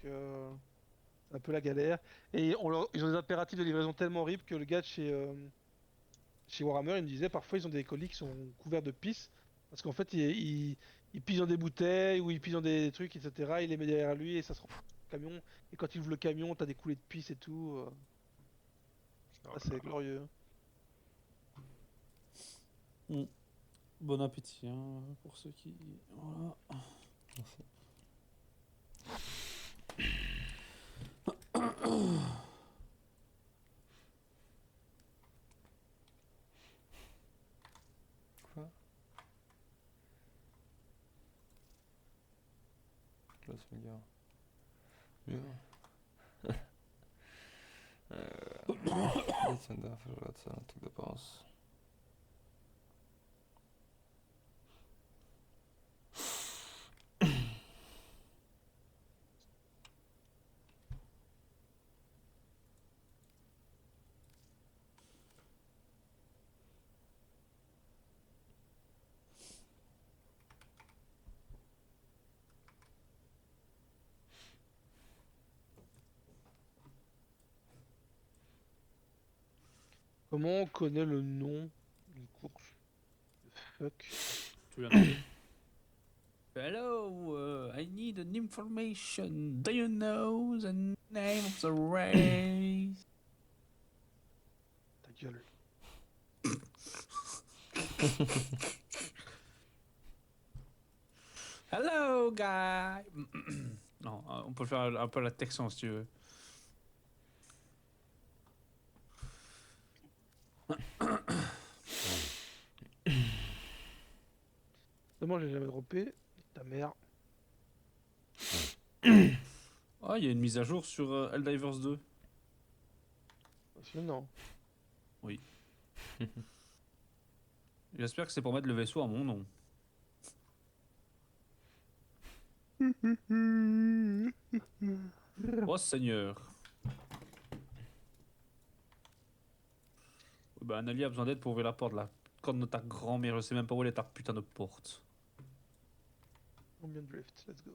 c'est un peu la galère. Et ils ont des impératifs de livraison tellement horribles que le gars de chez Warhammer, il me disait parfois ils ont des colis qui sont couverts de pisse. Parce qu'en fait, il pisse dans des bouteilles ou il pisse dans des trucs, etc. Il les met derrière lui et ça se rend au camion. Et quand il ouvre le camion, t'as des coulées de pisse et tout. Ah, c'est glorieux.
Bon appétit hein, pour ceux qui. Voilà.
Merci. Quoi? Là, c'est le gars. Bien. Tiens, d'ailleurs, faut que je regarde ça, un truc d'apparence.
Comment on connaît le nom d'une course? Fuck.
Tu viens de... Hello, I need an information. Do you know the name of the race?
Ta gueule.
Hello, guy. Non, on peut faire un peu la Texan si tu veux.
Moi j'ai jamais droppé. Ta mère.
Ah, il y a une mise à jour sur Helldivers 2.
Non.
Oui. J'espère que c'est pour mettre le vaisseau à mon nom. Oh Seigneur. Oui, bah, un allié a besoin d'aide pour ouvrir la porte là. Quand ta grand-mère, je sais même pas où elle est ta putain de porte.
Combien de drift? Let's go.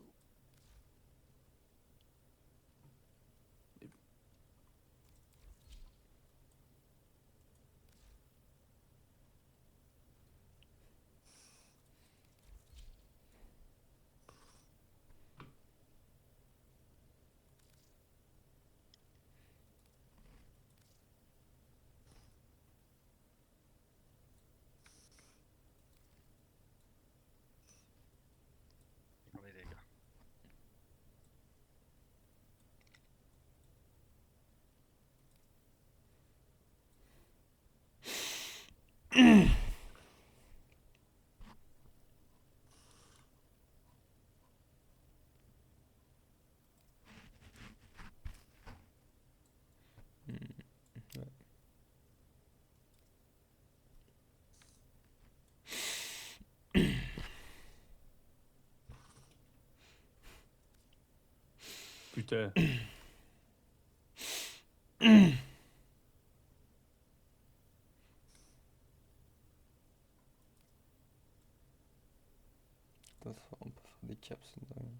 Attendez les gars.
Putain.
On peut faire des caps, c'est dingue.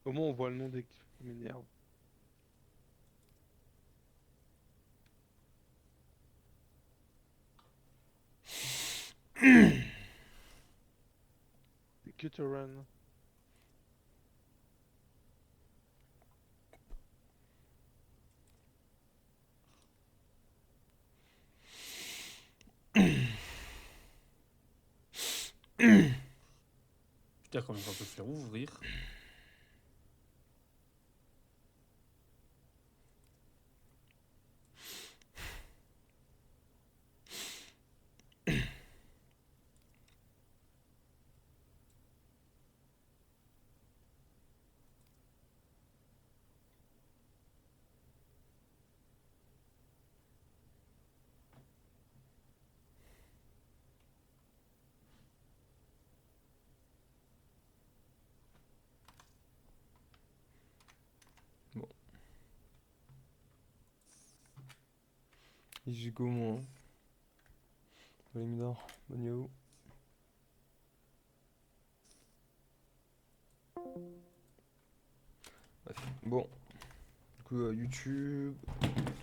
Comment on voit le nom des... Ça m'énerve. C'est que to run.
Putain, comment on peut faire ouvrir?
Et j'ai go moi. Allez Midor, bonne yo. Bref, bon. Du coup YouTube,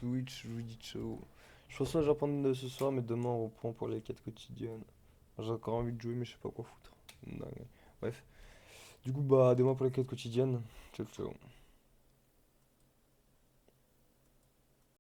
Twitch, je vous dis ciao. Je pense pas que je vais reprendre ce soir, mais demain on reprend pour les quêtes quotidiennes. J'ai encore envie de jouer, mais je sais pas quoi foutre. Dingue. Bref. Du coup, bah, demain pour les quêtes quotidiennes. Ciao, ciao.